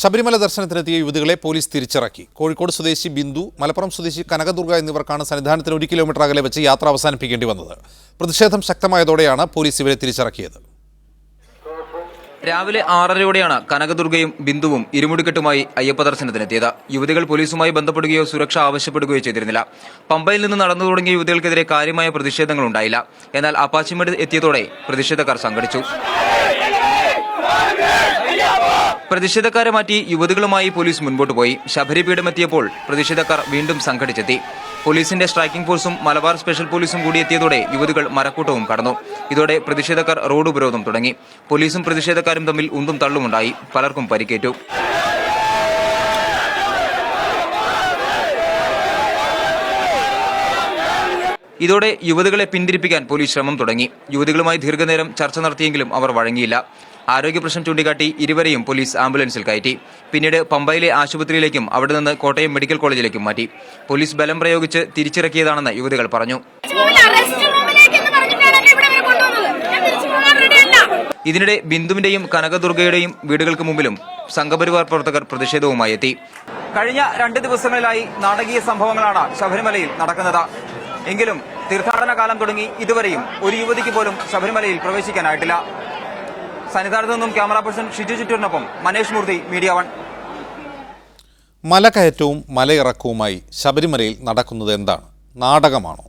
ശബരിമല ദർശനത്തിനെത്തിയ യുവതികളെ പോലീസ് തിരിച്ചിറക്കി. കോഴിക്കോട് സ്വദേശി ബിന്ദു, മലപ്പുറം സ്വദേശി കനകദുർഗ എന്നിവർക്കാണ് സന്നിധാനത്തിന് 1 കിലോമീറ്റർ അകലെ വെച്ച് യാത്ര അവസാനിപ്പിക്കേണ്ടി വന്നത്. പ്രതിഷേധം ശക്തമായതോടെയാണ് പോലീസ് ഇവരെ തിരിച്ചിറക്കിയത്. രാവിലെ 6:30യോടെയാണ് കനകദുർഗയും ബിന്ദുവും ഇരുമുടിക്കെട്ടുമായി അയ്യപ്പ ദർശനത്തിനെത്തിയത്. യുവതികൾ പോലീസുമായി ബന്ധപ്പെടുകയോ സുരക്ഷ ആവശ്യപ്പെടുകയോ ചെയ്തിരുന്നില്ല. പമ്പയിൽ നിന്ന് നടന്നു തുടങ്ങിയ യുവതികൾക്കെതിരെ കാര്യമായ പ്രതിഷേധങ്ങളുണ്ടായില്ല. എന്നാൽ അപ്പാച്ചിമേട് എത്തിയതോടെ പ്രതിഷേധക്കാർ സംഘടിച്ചു. പ്രതിഷേധക്കാരെ മാറ്റി യുവതികളുമായി പോലീസ് മുൻപോട്ട് പോയി. ശബരിപീഠമെത്തിയപ്പോൾ പ്രതിഷേധക്കാർ വീണ്ടും സംഘടിച്ചെത്തി. പോലീസിന്റെ സ്ട്രൈക്കിംഗ് ഫോഴ്സും മലബാർ സ്പെഷ്യൽ പോലീസും കൂടി എത്തിയതോടെ യുവതികൾ മരക്കൂട്ടവും കടന്നു. ഇതോടെ പ്രതിഷേധക്കാർ റോഡ് ഉപരോധം തുടങ്ങി. പോലീസും പ്രതിഷേധക്കാരും തമ്മിൽ ഉന്തും തള്ളുമുണ്ടായി. പലർക്കും പരിക്കേറ്റു. ഇതോടെ യുവതികളെ പിന്തിരിപ്പിക്കാൻ പോലീസ് ശ്രമം തുടങ്ങി. യുവതികളുമായി ദീർഘനേരം ചർച്ച നടത്തിയെങ്കിലും അവർ വഴങ്ങിയില്ല. ആരോഗ്യ പ്രശ്നം ചൂണ്ടിക്കാട്ടി ഇരുവരെയും പോലീസ് ആംബുലൻസിൽ കയറ്റി. പിന്നീട് പമ്പയിലെ ആശുപത്രിയിലേക്കും അവിടെ നിന്ന് കോട്ടയം മെഡിക്കൽ കോളേജിലേക്കും മാറ്റി. പോലീസ് ബലം പ്രയോഗിച്ച് തിരിച്ചിറക്കിയതാണെന്ന് യുവതികൾ പറഞ്ഞു. ഇതിനിടെ ബിന്ദുവിന്റെയും കനകദുർഗയുടെയും വീടുകൾക്ക് മുമ്പിലും സംഘപരിവാർ പ്രവർത്തകർ പ്രതിഷേധവുമായി എത്തി. കഴിഞ്ഞ 2 ദിവസങ്ങളിലായി നാടകീയ സംഭവങ്ങളാണ് ശബരിമലയിൽ നടക്കുന്നത്. എങ്കിലും തീർത്ഥാടന കാലം തുടങ്ങി ഇതുവരെയും ഒരു യുവതിക്ക് പോലും ശബരിമലയിൽ പ്രവേശിക്കാനായിട്ടില്ല. സന്നിധാനത്ത് നിന്നും ക്യാമറ പേഴ്സൺ ഷിജു ചുറ്റൂരിനൊപ്പം മനേഷ് മൂർത്തി, മീഡിയ 1. മലകയറ്റവും മലയിറക്കവുമായി ശബരിമലയിൽ നടക്കുന്നത് എന്താണ്? നാടകമാണോ?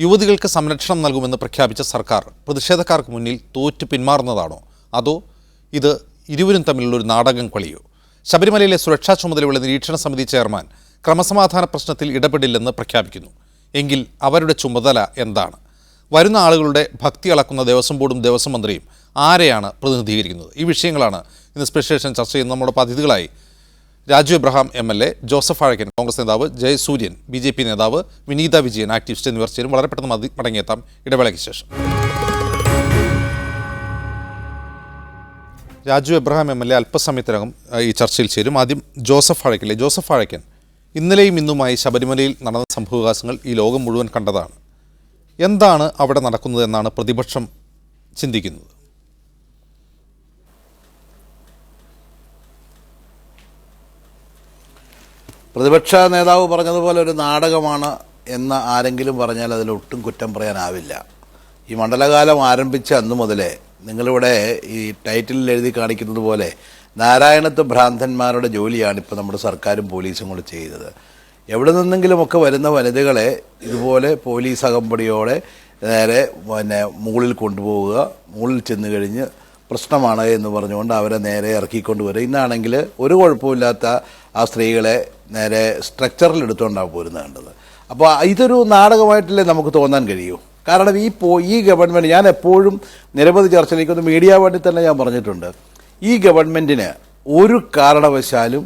യുവതികൾക്ക് സംരക്ഷണം നൽകുമെന്ന് പ്രഖ്യാപിച്ച സർക്കാർ പ്രതിഷേധക്കാർക്ക് മുന്നിൽ തോറ്റു പിന്മാറുന്നതാണോ? അതോ ഇത് ഇരുവരും തമ്മിലുള്ളൊരു നാടകം കളിയോ? ശബരിമലയിലെ സുരക്ഷാ ചുമതലയുള്ള നിരീക്ഷണ സമിതി ചെയർമാൻ ക്രമസമാധാന പ്രശ്നത്തിൽ ഇടപെടില്ലെന്ന് പ്രഖ്യാപിക്കുന്നു. എങ്കിൽ അവരുടെ ചുമതല എന്താണ്? വരുന്ന ആളുകളുടെ ഭക്തി അളക്കുന്ന ദേവസ്വം ബോർഡും ദേവസ്വം മന്ത്രിയും ആരെയാണ് പ്രതിനിധീകരിക്കുന്നത്? ഈ വിഷയങ്ങളാണ് ഇന്ന് സ്പെഷ്യൽ സെഷൻ ചർച്ച ചെയ്യുന്നത്. നമ്മുടെ അതിഥികളായി രാജു എബ്രഹാം MLA, ജോസഫ് ആഴക്കൻ കോൺഗ്രസ് നേതാവ്, ജയസൂര്യൻ BJP നേതാവ്, വിനീത വിജയൻ ആക്ടിവിസ്റ്റ് എന്നിവർ ചേരും. വളരെ പെട്ടെന്ന് മടങ്ങിയെത്താം ഇടവേളയ്ക്ക് ശേഷം. രാജു എബ്രഹാം MLA അല്പസമയത്തിനകം ഈ ചർച്ചയിൽ ചേരും. ആദ്യം ജോസഫ് ആഴക്കൻ. ജോസഫ് ആഴക്കൻ, ഇന്നലെയും ഇന്നുമായി ശബരിമലയിൽ നടന്ന സംഭവവികാസങ്ങൾ ഈ ലോകം മുഴുവൻ കണ്ടതാണ്. എന്താണ് അവിടെ നടക്കുന്നത് എന്നാണ് പ്രതിപക്ഷം ചിന്തിക്കുന്നത്? പ്രതിപക്ഷ നേതാവ് പറഞ്ഞതുപോലെ ഒരു നാടകമാണ് എന്ന് ആരെങ്കിലും പറഞ്ഞാൽ അതിലൊട്ടും കുറ്റം പറയാനാവില്ല. ഈ മണ്ഡലകാലം ആരംഭിച്ച അന്നു മുതലേ നിങ്ങളിവിടെ ഈ ടൈറ്റിലിൽ എഴുതി കാണിക്കുന്നത് പോലെ നാരായണത്വ ഭ്രാന്തന്മാരുടെ ജോലിയാണ് ഇപ്പോൾ നമ്മുടെ സർക്കാരും പോലീസും കൂടെ ചെയ്തത്. എവിടെ നിന്നെങ്കിലുമൊക്കെ വരുന്ന വനിതകളെ ഇതുപോലെ പോലീസ് അകമ്പടിയോടെ നേരെ മുകളിൽ കൊണ്ടുപോവുക, മുകളിൽ ചെന്ന് കഴിഞ്ഞ് പ്രശ്നമാണ് എന്ന് പറഞ്ഞുകൊണ്ട് അവരെ നേരെ ഇറക്കിക്കൊണ്ടുവരിക. ഇന്നാണെങ്കിൽ ഒരു കുഴപ്പമില്ലാത്ത ആ സ്ത്രീകളെ നേരെ സ്ട്രക്ചറിൽ എടുത്തുകൊണ്ടാണ് പോരുന്നത് കണ്ടത്. അപ്പോൾ ഇതൊരു നാടകമായിട്ടല്ലേ നമുക്ക് തോന്നാൻ കഴിയൂ. കാരണം ഈ ഗവൺമെൻറ്, ഞാൻ എപ്പോഴും നിരവധി ചർച്ചയിലേക്കൊന്ന് മീഡിയ വേണ്ടി തന്നെ ഞാൻ പറഞ്ഞിട്ടുണ്ട്, ഈ ഗവൺമെൻറ്റിന് ഒരു കാരണവശാലും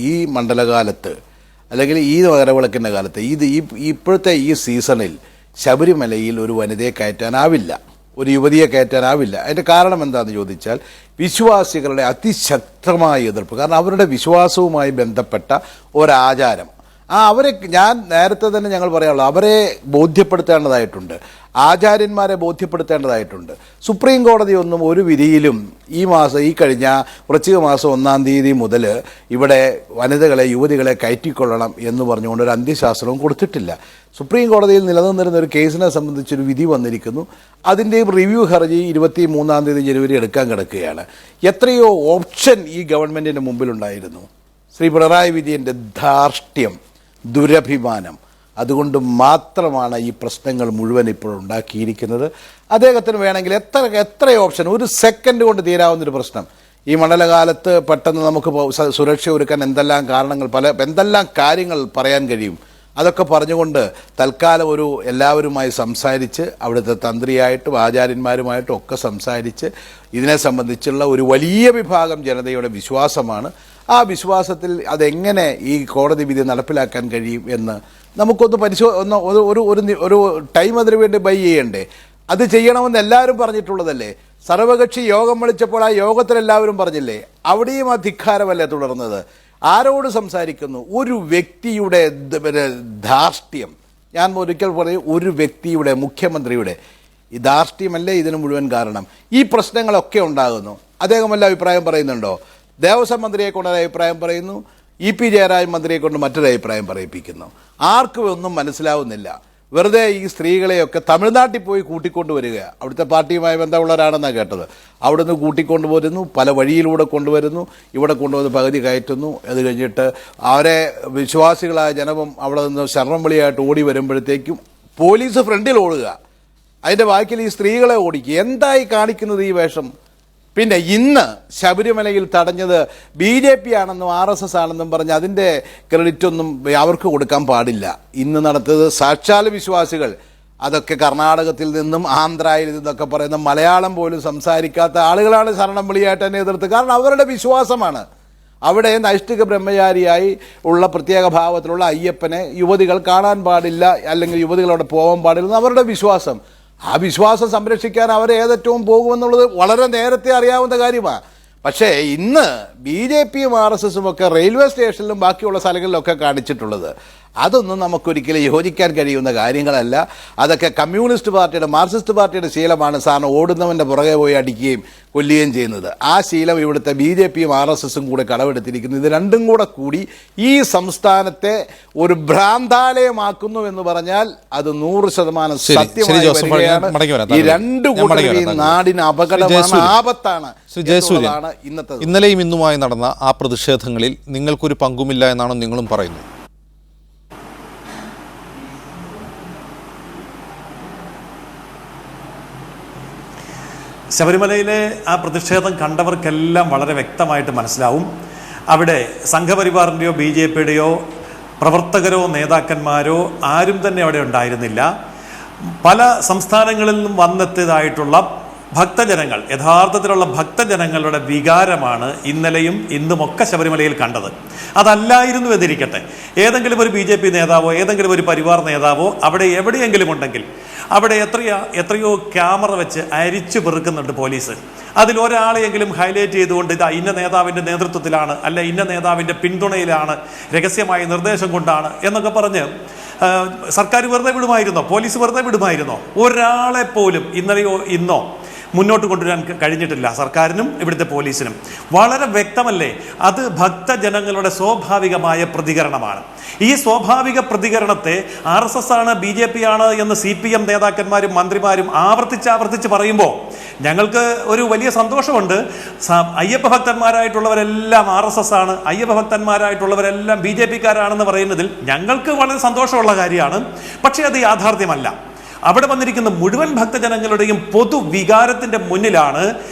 ഈ മണ്ഡലകാലത്ത് അല്ലെങ്കിൽ ഈ മകരവിളക്കിൻ്റെ കാലത്ത് ഇപ്പോഴത്തെ ഈ സീസണിൽ ശബരിമലയിൽ ഒരു വനിതയെ കയറ്റാനാവില്ല, ഒരു യുവതിയെ കയറ്റാനാവില്ല. അതിൻ്റെ കാരണം എന്താണെന്ന് ചോദിച്ചാൽ വിശ്വാസികളുടെ അതിശക്തമായ എതിർപ്പ്. കാരണം അവരുടെ വിശ്വാസവുമായി ബന്ധപ്പെട്ട ഒരാചാരം, അവരെ ഞാൻ നേരത്തെ തന്നെ ഞങ്ങൾ പറയാനുള്ളൂ, അവരെ ബോധ്യപ്പെടുത്തേണ്ടതായിട്ടുണ്ട്, ആചാര്യന്മാരെ ബോധ്യപ്പെടുത്തേണ്ടതായിട്ടുണ്ട്. സുപ്രീം കോടതി ഒന്നും ഒരു വിധിയിലും ഈ കഴിഞ്ഞ വൃശ്ചിക മാസം 1-ാം തീയതി മുതൽ ഇവിടെ വനിതകളെ യുവതികളെ കയറ്റിക്കൊള്ളണം എന്ന് പറഞ്ഞുകൊണ്ട് ഒരു അന്ത്യശാസനവും കൊടുത്തിട്ടില്ല. സുപ്രീം കോടതിയിൽ നിലനിന്നിരുന്ന ഒരു കേസിനെ സംബന്ധിച്ചൊരു വിധി വന്നിരിക്കുന്നു. അതിൻ്റെയും റിവ്യൂ ഹർജി 23-ാം തീയതി ജനുവരി എടുക്കാൻ കിടക്കുകയാണ്. എത്രയോ ഓപ്ഷൻ ഈ ഗവൺമെൻറ്റിന് മുമ്പിലുണ്ടായിരുന്നു. ശ്രീ പിണറായി വിജയൻ്റെ ധാർഷ്ട്യം, ദുരഭിമാനം, അതുകൊണ്ട് മാത്രമാണ് ഈ പ്രശ്നങ്ങൾ മുഴുവൻ ഇപ്പോൾ ഉണ്ടാക്കിയിരിക്കുന്നത്. അദ്ദേഹത്തിന് വേണമെങ്കിൽ എത്ര ഓപ്ഷൻ, ഒരു സെക്കൻഡ് കൊണ്ട് തീരാവുന്നൊരു പ്രശ്നം. ഈ മണ്ഡലകാലത്ത് പെട്ടെന്ന് നമുക്ക് സുരക്ഷ ഒരുക്കാൻ എന്തെല്ലാം കാര്യങ്ങൾ പറയാൻ കഴിയും. അതൊക്കെ പറഞ്ഞുകൊണ്ട് തൽക്കാലം എല്ലാവരുമായി സംസാരിച്ച്, അവിടുത്തെ തന്ത്രിയായിട്ടും ആചാര്യന്മാരുമായിട്ടും ഒക്കെ സംസാരിച്ച് ഇതിനെ സംബന്ധിച്ചുള്ള ഒരു വലിയ വിഭാഗം ജനതയുടെ വിശ്വാസമാണ്. ആ വിശ്വാസത്തിൽ അതെങ്ങനെ ഈ കോടതി വിധി നടപ്പിലാക്കാൻ കഴിയും എന്ന് നമുക്കൊന്ന് ഒരു ടൈം അതിനു വേണ്ടി ബൈ ചെയ്യണ്ടേ? അത് ചെയ്യണമെന്ന് എല്ലാവരും പറഞ്ഞിട്ടുള്ളതല്ലേ? സർവകക്ഷി യോഗം വിളിച്ചപ്പോൾ ആ യോഗത്തിൽ എല്ലാവരും പറഞ്ഞില്ലേ? അവിടെയും ആ ധിക്കാരമല്ലേ തുടർന്നത്? ആരോട് സംസാരിക്കുന്നു? ഒരു വ്യക്തിയുടെ ധാർഷ്ട്യം, ഞാൻ ഒരിക്കൽ പറയും, ഒരു വ്യക്തിയുടെ, മുഖ്യമന്ത്രിയുടെ ഈ ധാർഷ്ട്യമല്ലേ ഇതിന് മുഴുവൻ കാരണം. ഈ പ്രശ്നങ്ങളൊക്കെ ഉണ്ടാകുന്നു. അദ്ദേഹം വല്ല അഭിപ്രായം പറയുന്നുണ്ടോ? ദേവസ്വം മന്ത്രിയെ കൊണ്ടൊരു അഭിപ്രായം പറയുന്നു, ഇ പി ജയരാജൻ മന്ത്രിയെ കൊണ്ട് മറ്റൊരു അഭിപ്രായം പറയിപ്പിക്കുന്നു. ആർക്കും ഒന്നും മനസ്സിലാവുന്നില്ല. വെറുതെ ഈ സ്ത്രീകളെയൊക്കെ തമിഴ്നാട്ടിൽ പോയി കൂട്ടിക്കൊണ്ടുവരിക. അവിടുത്തെ പാർട്ടിയുമായി ബന്ധമുള്ളവരാണെന്നാണ് കേട്ടത്. അവിടുന്ന് കൂട്ടിക്കൊണ്ടുവരുന്നു, പല വഴിയിലൂടെ കൊണ്ടുവരുന്നു, ഇവിടെ കൊണ്ടുവന്ന് പകുതി കയറ്റുന്നു. അത് കഴിഞ്ഞിട്ട് അവരെ വിശ്വാസികളായ ജനവും അവിടെ നിന്ന് ശരണം വിളിയായിട്ട് ഓടി വരുമ്പോഴത്തേക്കും പോലീസ് ഫ്രണ്ടിൽ ഓടുക, അതിൻ്റെ ബാക്കിൽ ഈ സ്ത്രീകളെ ഓടിക്കുക. എന്തായി കാണിക്കുന്നത് ഈ വേഷം? പിന്നെ ഇന്ന് ശബരിമലയിൽ തടഞ്ഞത് BJP ആണെന്നും RSS ആണെന്നും പറഞ്ഞ് അതിൻ്റെ ക്രെഡിറ്റൊന്നും അവർക്ക് കൊടുക്കാൻ പാടില്ല. ഇന്ന് നടത്തിയത് സാക്ഷാൽ വിശ്വാസികൾ, അതൊക്കെ കർണാടകത്തിൽ നിന്നും ആന്ധ്രയിൽ നിന്നൊക്കെ പറയുന്ന മലയാളം പോലും സംസാരിക്കാത്ത ആളുകളാണ് ശരണം വിളിയായിട്ട് തന്നെ എതിർത്ത്. കാരണം അവരുടെ വിശ്വാസമാണ്. അവിടെ നൈഷ്ഠിക ബ്രഹ്മചാരിയായി ഉള്ള പ്രത്യേക ഭാവത്തിലുള്ള അയ്യപ്പനെ യുവതികൾ കാണാൻ പാടില്ല, അല്ലെങ്കിൽ യുവതികളവിടെ പോകാൻ പാടില്ല, അവരുടെ വിശ്വാസം. ആ വിശ്വാസം സംരക്ഷിക്കാൻ അവർ ഏതറ്റവും പോകുമെന്നുള്ളത് വളരെ നേരത്തെ അറിയാവുന്ന കാര്യമാണ്. പക്ഷേ ഇന്ന് BJPയും RSSും ഒക്കെ റെയിൽവേ സ്റ്റേഷനിലും ബാക്കിയുള്ള സ്ഥലങ്ങളിലൊക്കെ കാണിച്ചിട്ടുള്ളത് അതൊന്നും നമുക്കൊരിക്കലും യോജിക്കാൻ കഴിയുന്ന കാര്യങ്ങളല്ല. അതൊക്കെ കമ്മ്യൂണിസ്റ്റ് പാർട്ടിയുടെ, മാർക്സിസ്റ്റ് പാർട്ടിയുടെ ശീലമാണ്. സാറിന് ഓടുന്നവൻ്റെ പുറകെ പോയി അടിക്കുകയും കൊല്ലുകയും ചെയ്യുന്നത്. ആ ശീലം ഇവിടുത്തെ BJPയും RSSും കൂടെ കടമെടുത്തിരിക്കുന്നു. ഇത് രണ്ടും കൂടി ഈ സംസ്ഥാനത്തെ ഒരു ഭ്രാന്താലയമാക്കുന്നു എന്ന് പറഞ്ഞാൽ അത് 100% സത്യമായി വരികയാണ്. ഈ രണ്ടു കൂട്ടരും നാടിന് അപകടമാണ്, ആപത്താണ്. ഇന്നത്തെ ഇന്നലെയും ഇന്നുമായി നടന്ന ആ പ്രതിഷേധങ്ങളിൽ നിങ്ങൾക്കൊരു പങ്കുമില്ല എന്നാണ് നിങ്ങളും പറയുന്നത്. ശബരിമലയിലെ ആ പ്രതിഷേധം കണ്ടവർക്കെല്ലാം വളരെ വ്യക്തമായിട്ട് മനസ്സിലാവും. അവിടെ സംഘപരിവാറിൻ്റെയോ BJPയുടെയോ പ്രവർത്തകരോ നേതാക്കന്മാരോ ആരും തന്നെ അവിടെ ഉണ്ടായിരുന്നില്ല. പല സംസ്ഥാനങ്ങളിൽ നിന്നും വന്നെത്തിയതായിട്ടുള്ള ഭക്തജനങ്ങൾ, യഥാർത്ഥത്തിലുള്ള ഭക്തജനങ്ങളുടെ വികാരമാണ് ഇന്നലെയും ഇന്നുമൊക്കെ ശബരിമലയിൽ കണ്ടത്. അതല്ലായിരുന്നു എന്നിരിക്കട്ടെ, ഏതെങ്കിലും ഒരു BJP നേതാവോ ഏതെങ്കിലും ഒരു പരിവാർ നേതാവോ അവിടെ എവിടെയെങ്കിലും ഉണ്ടെങ്കിൽ അവിടെ എത്രയോ ക്യാമറ വെച്ച് അരിച്ചു പെറുക്കുന്നുണ്ട് പോലീസ്. അതിലൊരാളെയെങ്കിലും ഹൈലൈറ്റ് ചെയ്തുകൊണ്ട് ഇതാ ഇന്ന നേതാവിൻ്റെ നേതൃത്വത്തിലാണ്, അല്ല ഇന്ന നേതാവിൻ്റെ പിന്തുണയിലാണ്, രഹസ്യമായ നിർദ്ദേശം കൊണ്ടാണ് എന്നൊക്കെ പറഞ്ഞ് സർക്കാർ വെറുതെ വിടുമായിരുന്നോ? പോലീസ് വെറുതെ വിടുമായിരുന്നോ? ഒരാളെ പോലും ഇന്നലെയോ ഇന്നോ മുന്നോട്ട് കൊണ്ടുവരാൻ കഴിഞ്ഞിട്ടില്ല സർക്കാരിനും ഇവിടുത്തെ പോലീസിനും. വളരെ വ്യക്തമല്ലേ, അത് ഭക്തജനങ്ങളുടെ സ്വാഭാവികമായ പ്രതികരണമാണ്. ഈ സ്വാഭാവിക പ്രതികരണത്തെ RSS ആണ് BJP ആണ് എന്ന് CPM നേതാക്കന്മാരും മന്ത്രിമാരും ആവർത്തിച്ച് പറയുമ്പോൾ ഞങ്ങൾക്ക് ഒരു വലിയ സന്തോഷമുണ്ട്. അയ്യപ്പ ഭക്തന്മാരായിട്ടുള്ളവരെല്ലാം RSS ആണ്, അയ്യപ്പ ഭക്തന്മാരായിട്ടുള്ളവരെല്ലാം BJPക്കാരാണെന്ന് പറയുന്നതിൽ ഞങ്ങൾക്ക് വളരെ സന്തോഷമുള്ള കാര്യമാണ്. പക്ഷേ അത് യാഥാർത്ഥ്യമല്ല. അവിടെ വന്നിരിക്കുന്ന മുഴുവൻ ഭക്തജനങ്ങളുടെയും പൊതുവികാരത്തിൻ്റെ മുന്നിലാണ്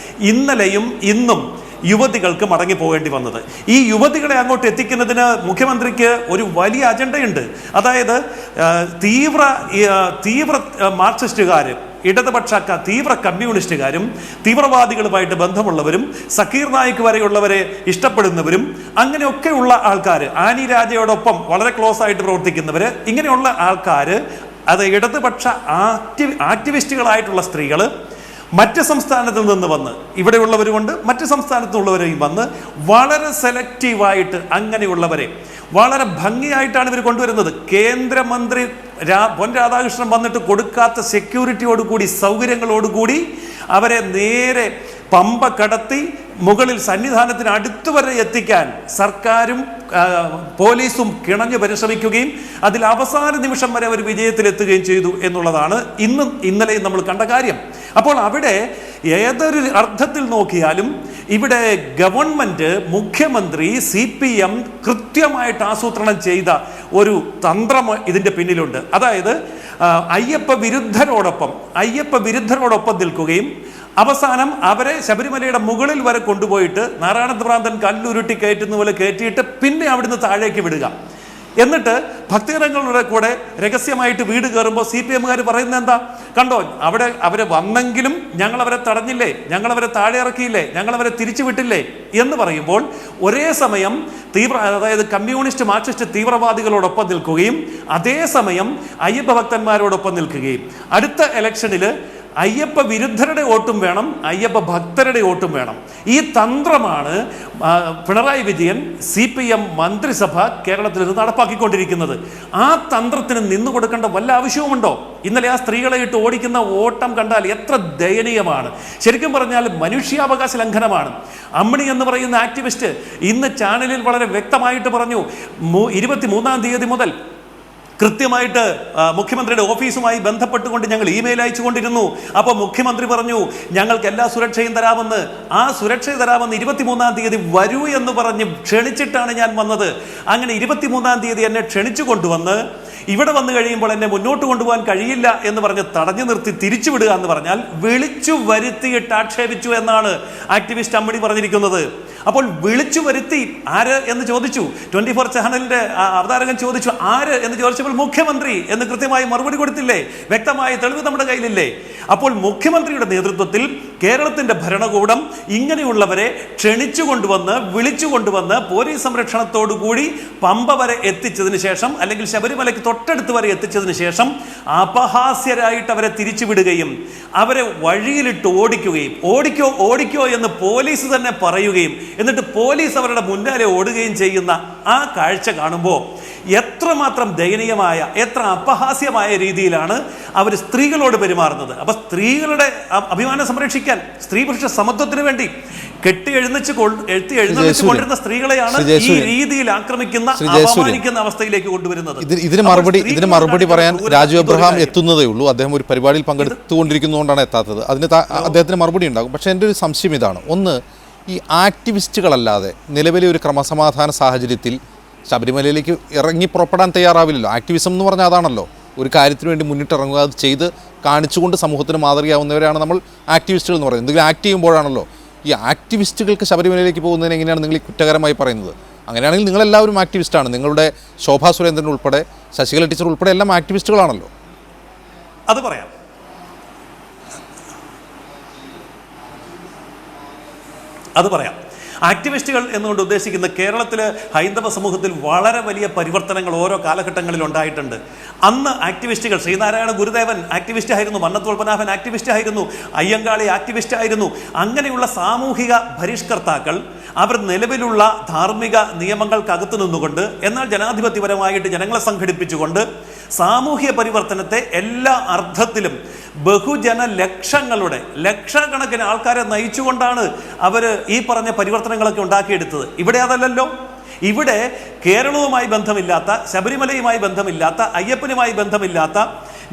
ഇന്നലെയും ഇന്നും യുവതികൾക്ക് മടങ്ങി പോകേണ്ടി വന്നത്. ഈ യുവതികളെ അങ്ങോട്ട് എത്തിക്കുന്നതിന് മുഖ്യമന്ത്രിക്ക് ഒരു വലിയ അജണ്ടയുണ്ട്. അതായത് തീവ്ര മാർക്സിസ്റ്റുകാർ, ഇടതുപക്ഷ തീവ്ര കമ്മ്യൂണിസ്റ്റുകാരും തീവ്രവാദികളുമായിട്ട് ബന്ധമുള്ളവരും സക്കീർ നായിക് വരെയുള്ളവരെ ഇഷ്ടപ്പെടുന്നവരും അങ്ങനെയൊക്കെയുള്ള ആൾക്കാർ, ആനി രാജയോടൊപ്പം വളരെ ക്ലോസ് ആയിട്ട് പ്രവർത്തിക്കുന്നവർ, ഇങ്ങനെയുള്ള ആൾക്കാർ, അത് ഇടതുപക്ഷ ആക്ടിവിസ്റ്റുകളായിട്ടുള്ള സ്ത്രീകൾ മറ്റ് സംസ്ഥാനത്തിൽ നിന്ന് വന്ന്, ഇവിടെയുള്ളവരുമുണ്ട് മറ്റ് സംസ്ഥാനത്തുള്ളവരെയും വന്ന് വളരെ സെലക്റ്റീവായിട്ട് അങ്ങനെയുള്ളവരെ വളരെ ഭംഗിയായിട്ടാണ് ഇവർ കൊണ്ടുവരുന്നത്. കേന്ദ്രമന്ത്രി പൊൻ രാധാകൃഷ്ണൻ വന്നിട്ട് കൊടുക്കാത്ത സെക്യൂരിറ്റിയോടുകൂടി, സൗകര്യങ്ങളോടുകൂടി അവരെ നേരെ പമ്പ കടത്തി മുകളിൽ സന്നിധാനത്തിന് അടുത്തുവരെ എത്തിക്കാൻ സർക്കാരും പോലീസും കിണഞ്ഞു പരിശ്രമിക്കുകയും അതിൽ അവസാന നിമിഷം വരെ അവർ വിജയത്തിലെത്തുകയും ചെയ്തു എന്നുള്ളതാണ് ഇന്നലെയും നമ്മൾ കണ്ട കാര്യം. അപ്പോൾ അവിടെ ഏതൊരു അർത്ഥത്തിൽ നോക്കിയാലും ഇവിടെ ഗവൺമെന്റ്, മുഖ്യമന്ത്രി, CPM കൃത്യമായിട്ട് ആസൂത്രണം ചെയ്ത ഒരു തന്ത്രം ഇതിൻ്റെ പിന്നിലുണ്ട്. അതായത് അയ്യപ്പ വിരുദ്ധരോടൊപ്പം നിൽക്കുകയും അവസാനം അവരെ ശബരിമലയുടെ മുകളിൽ വരെ കൊണ്ടുപോയിട്ട് നാരായണഭ്രാന്തൻ കല്ലുരുട്ടി കയറ്റുന്ന പോലെ കയറ്റിയിട്ട് പിന്നെ അവിടുന്ന് താഴേക്ക് വിടുക. എന്നിട്ട് ഭക്തജനങ്ങളുടെ കൂടെ രഹസ്യമായിട്ട് വീട് കയറുമ്പോൾ CPMകാർ പറയുന്നത് എന്താ? കണ്ടോ, അവിടെ അവരെ വന്നെങ്കിലും ഞങ്ങളവരെ തടഞ്ഞില്ലേ, ഞങ്ങളവരെ താഴെ ഇറക്കിയില്ലേ, ഞങ്ങളവരെ തിരിച്ചു വിട്ടില്ലേ എന്ന് പറയുമ്പോൾ ഒരേ സമയം അതായത് കമ്മ്യൂണിസ്റ്റ് മാർക്സിസ്റ്റ് തീവ്രവാദികളോടൊപ്പം നിൽക്കുകയും അതേസമയം അയ്യപ്പ ഭക്തന്മാരോടൊപ്പം നിൽക്കുകയും അടുത്ത ഇലക്ഷനിൽ അയ്യപ്പ വിരുദ്ധരുടെ വോട്ടും വേണം, അയ്യപ്പ ഭക്തരുടെ വോട്ടും വേണം. ഈ തന്ത്രമാണ് പിണറായി വിജയൻ CPM മന്ത്രിസഭ കേരളത്തിൽ ഇത് നടപ്പാക്കിക്കൊണ്ടിരിക്കുന്നത്. ആ തന്ത്രത്തിന് നിന്നു കൊടുക്കേണ്ട വല്ല ആവശ്യവുമുണ്ടോ? ഇന്നലെ ആ സ്ത്രീകളെ ഇട്ട് ഓടിക്കുന്ന ഓട്ടം കണ്ടാൽ എത്ര ദയനീയമാണ്. ശരിക്കും പറഞ്ഞാൽ മനുഷ്യാവകാശ ലംഘനമാണ്. അമ്മിണി എന്ന് പറയുന്ന ആക്ടിവിസ്റ്റ് ഇന്ന് ചാനലിൽ വളരെ വ്യക്തമായിട്ട് പറഞ്ഞു, 23-ാം തീയതി മുതൽ കൃത്യമായിട്ട് മുഖ്യമന്ത്രിയുടെ ഓഫീസുമായി ബന്ധപ്പെട്ടുകൊണ്ട് ഞങ്ങൾ ഇമെയിൽ അയച്ചുകൊണ്ടിരുന്നു. അപ്പോൾ മുഖ്യമന്ത്രി പറഞ്ഞു ഞങ്ങൾക്ക് എല്ലാ സുരക്ഷയും തരാമെന്ന്. ആ സുരക്ഷ തരാമെന്ന് 23-ാം തീയതി വരൂ എന്ന് പറഞ്ഞ് ക്ഷണിച്ചിട്ടാണ് ഞാൻ വന്നത്. അങ്ങനെ 23-ാം തീയതി എന്നെ ക്ഷണിച്ചു കൊണ്ടുവന്ന് ഇവിടെ വന്നു കഴിയുമ്പോൾ എന്നെ മുന്നോട്ട് കൊണ്ടുപോകാൻ കഴിയില്ല എന്ന് പറഞ്ഞ് തടഞ്ഞു നിർത്തി തിരിച്ചുവിടുക എന്ന് പറഞ്ഞാൽ വിളിച്ചു വരുത്തിയിട്ട് ആക്ഷേപിച്ചു എന്നാണ് ആക്ടിവിസ്റ്റ് അമ്മിണി പറഞ്ഞിരിക്കുന്നത്. അപ്പോൾ വിളിച്ചു വരുത്തി ആര് എന്ന് ചോദിച്ചു. 24 ചാനലിന്റെ അവതാരകൻ ചോദിച്ചു ആര് എന്ന് ചോദിച്ചപ്പോൾ മുഖ്യമന്ത്രി എന്ന് കൃത്യമായി മറുപടി കൊടുത്തില്ലേ? വ്യക്തമായ തെളിവ് നമ്മുടെ കയ്യിലില്ലേ? അപ്പോൾ മുഖ്യമന്ത്രിയുടെ നേതൃത്വത്തിൽ കേരളത്തിന്റെ ഭരണകൂടം ഇങ്ങനെയുള്ളവരെ ക്ഷണിച്ചു കൊണ്ടുവന്ന് വിളിച്ചു കൊണ്ടുവന്ന് പോലീസ് സംരക്ഷണത്തോടു കൂടി പമ്പ വരെ എത്തിച്ചതിന് ശേഷം, അല്ലെങ്കിൽ ശബരിമലയ്ക്ക് തൊട്ടടുത്ത് വരെ എത്തിച്ചതിന് ശേഷം അപഹാസ്യരായിട്ട് അവരെ തിരിച്ചുവിടുകയും അവരെ വഴിയിലിട്ട് ഓടിക്കുകയും ഓടിക്കോ എന്ന് പോലീസ് തന്നെ പറയുകയും എന്നിട്ട് പോലീസ് അവരുടെ മുന്നാലെ ഓടുകയും ചെയ്യുന്ന ആ കാഴ്ച കാണുമ്പോൾ എത്രമാത്രം ദയനീയമായ, എത്ര അപഹാസ്യമായ രീതിയിലാണ് അവർ സ്ത്രീകളോട് പെരുമാറുന്നത്. അപ്പൊ സ്ത്രീകളുടെ അഭിമാനം സംരക്ഷിക്കാൻ, സ്ത്രീ പുരുഷ സമത്വത്തിന് വേണ്ടി എഴുന്നേച്ച് കൊണ്ടിരുന്ന സ്ത്രീകളെയാണ് ഈ രീതിയിൽ ആക്രമിക്കുന്ന, അപമാനിക്കുന്ന അവസ്ഥയിലേക്ക് കൊണ്ടുവരുന്നത്. ഇതിന് മറുപടി പറയാൻ രാജു എബ്രഹാം എത്തുന്നതേ ഉള്ളൂ. അദ്ദേഹം ഒരു പരിപാടിയിൽ പങ്കെടുത്തുകൊണ്ടിരിക്കുന്നതുകൊണ്ടാണ് എത്താത്തത്. അതിന് അദ്ദേഹത്തിന് മറുപടി ഉണ്ടാകും. പക്ഷേ എൻ്റെ ഒരു സംശയം ഇതാണ്. ഒന്ന്, ഈ ആക്ടിവിസ്റ്റുകളല്ലാതെ നിലവിലെ ഒരു ക്രമസമാധാന സാഹചര്യത്തിൽ ശബരിമലയിലേക്ക് ഇറങ്ങി പുറപ്പെടാൻ തയ്യാറാവില്ലല്ലോ. ആക്ടിവിസം എന്ന് പറഞ്ഞാൽ അതാണല്ലോ, ഒരു കാര്യത്തിന് വേണ്ടി മുന്നിട്ടിറങ്ങുക, അത് ചെയ്ത് കാണിച്ചുകൊണ്ട് സമൂഹത്തിന് മാതൃകയാവുന്നവരാണ് നമ്മൾ ആക്ടിവിസ്റ്റുകൾ എന്ന് പറയുന്നത്. എന്തെങ്കിലും ആക്ട് ചെയ്യുമ്പോഴാണല്ലോ. ഈ ആക്ടിവിസ്റ്റുകൾക്ക് ശബരിമലയിലേക്ക് പോകുന്നതിന് എങ്ങനെയാണ് നിങ്ങൾ ഈ കുറ്റകരമായി പറയുന്നത്? അങ്ങനെയാണെങ്കിൽ നിങ്ങളെല്ലാവരും ആക്ടിവിസ്റ്റാണ്. നിങ്ങളുടെ ശോഭാ സുരേന്ദ്രൻ ഉൾപ്പെടെ, ശശികല ടീച്ചർ ഉൾപ്പെടെ എല്ലാം ആക്ടിവിസ്റ്റുകളാണല്ലോ. അത് പറയാം. ആക്ടിവിസ്റ്റുകൾ എന്നുകൊണ്ട് ഉദ്ദേശിക്കുന്ന കേരളത്തിൽ ഹൈന്ദവ സമൂഹത്തിൽ വളരെ വലിയ പരിവർത്തനങ്ങൾ ഓരോ കാലഘട്ടങ്ങളിൽ ഉണ്ടായിട്ടുണ്ട്. അന്ന് ആക്ടിവിസ്റ്റുകൾ, ശ്രീനാരായണ ഗുരുദേവൻ ആക്ടിവിസ്റ്റ് ആയിരുന്നു, മന്നത്ത് പത്മനാഭൻ ആക്ടിവിസ്റ്റ് ആയിരുന്നു, അയ്യങ്കാളി ആക്ടിവിസ്റ്റ് ആയിരുന്നു. അങ്ങനെയുള്ള സാമൂഹിക പരിഷ്കർത്താക്കൾ അവർ നിലവിലുള്ള ധാർമ്മിക നിയമങ്ങൾക്കകത്ത് നിന്നുകൊണ്ട്, എന്നാൽ ജനാധിപത്യപരമായിട്ട് ജനങ്ങളെ സംഘടിപ്പിച്ചുകൊണ്ട് സാമൂഹ്യ പരിവർത്തനത്തെ എല്ലാ അർത്ഥത്തിലും ബഹുജന ലക്ഷക്കണക്കിന് ആൾക്കാരെ നയിച്ചുകൊണ്ടാണ് അവർ ഈ പറഞ്ഞ പരിവർത്തനങ്ങളൊക്കെ ഉണ്ടാക്കിയെടുത്തത്. ഇവിടെ അതല്ലല്ലോ. ഇവിടെ കേരളവുമായി ബന്ധമില്ലാത്ത, ശബരിമലയുമായി ബന്ധമില്ലാത്ത, അയ്യപ്പനുമായി ബന്ധമില്ലാത്ത,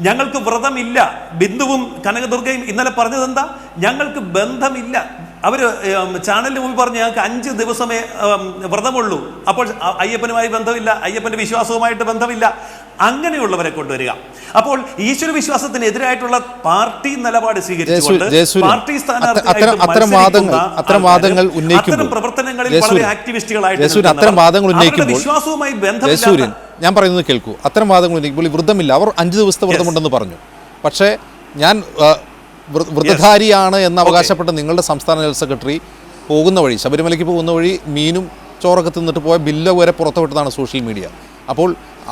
ഞങ്ങൾക്ക് വ്രതമില്ല, ബിന്ദുവും കനകദുർഗയും ഇന്നലെ പറഞ്ഞത് എന്താ? ഞങ്ങൾക്ക് ബന്ധമില്ല. അവർ ചാനലിന് മുമ്പ് പറഞ്ഞു ഞങ്ങൾക്ക് 5 ദിവസമേ വ്രതമുള്ളൂ. അപ്പോൾ അയ്യപ്പനുമായി ബന്ധമില്ല, അയ്യപ്പന്റെ വിശ്വാസവുമായിട്ട് ബന്ധമില്ല. അങ്ങനെയുള്ളവരെ കൊണ്ടുവരിക. അപ്പോൾ ഈശ്വര വിശ്വാസത്തിനെതിരായിട്ടുള്ള പാർട്ടി നിലപാട് സ്വീകരിച്ചുകൊണ്ട് പാർട്ടി അത്തരം വാദങ്ങൾ വിശ്വാസവുമായി ബന്ധമില്ല. ഞാൻ പറയുന്നത് കേൾക്കൂ. അത്തരം വാദങ്ങൾ ഉന്നയിക്കുമ്പോൾ വ്രതമില്ല, അവർ 5 ദിവസത്തെ വ്രതമുണ്ടെന്ന് പറഞ്ഞു. പക്ഷേ ഞാൻ വ്രതധാരിയാണ് എന്ന് അവകാശപ്പെട്ട നിങ്ങളുടെ സംസ്ഥാന ജനറൽ സെക്രട്ടറി പോകുന്ന വഴി, ശബരിമലയ്ക്ക് പോകുന്ന വഴി മീനും ചോറൊക്കെ തിന്നിട്ട് പോയ ബില്ല് വരെ പുറത്തുവിട്ടതാണ് സോഷ്യൽ മീഡിയ. അപ്പോൾ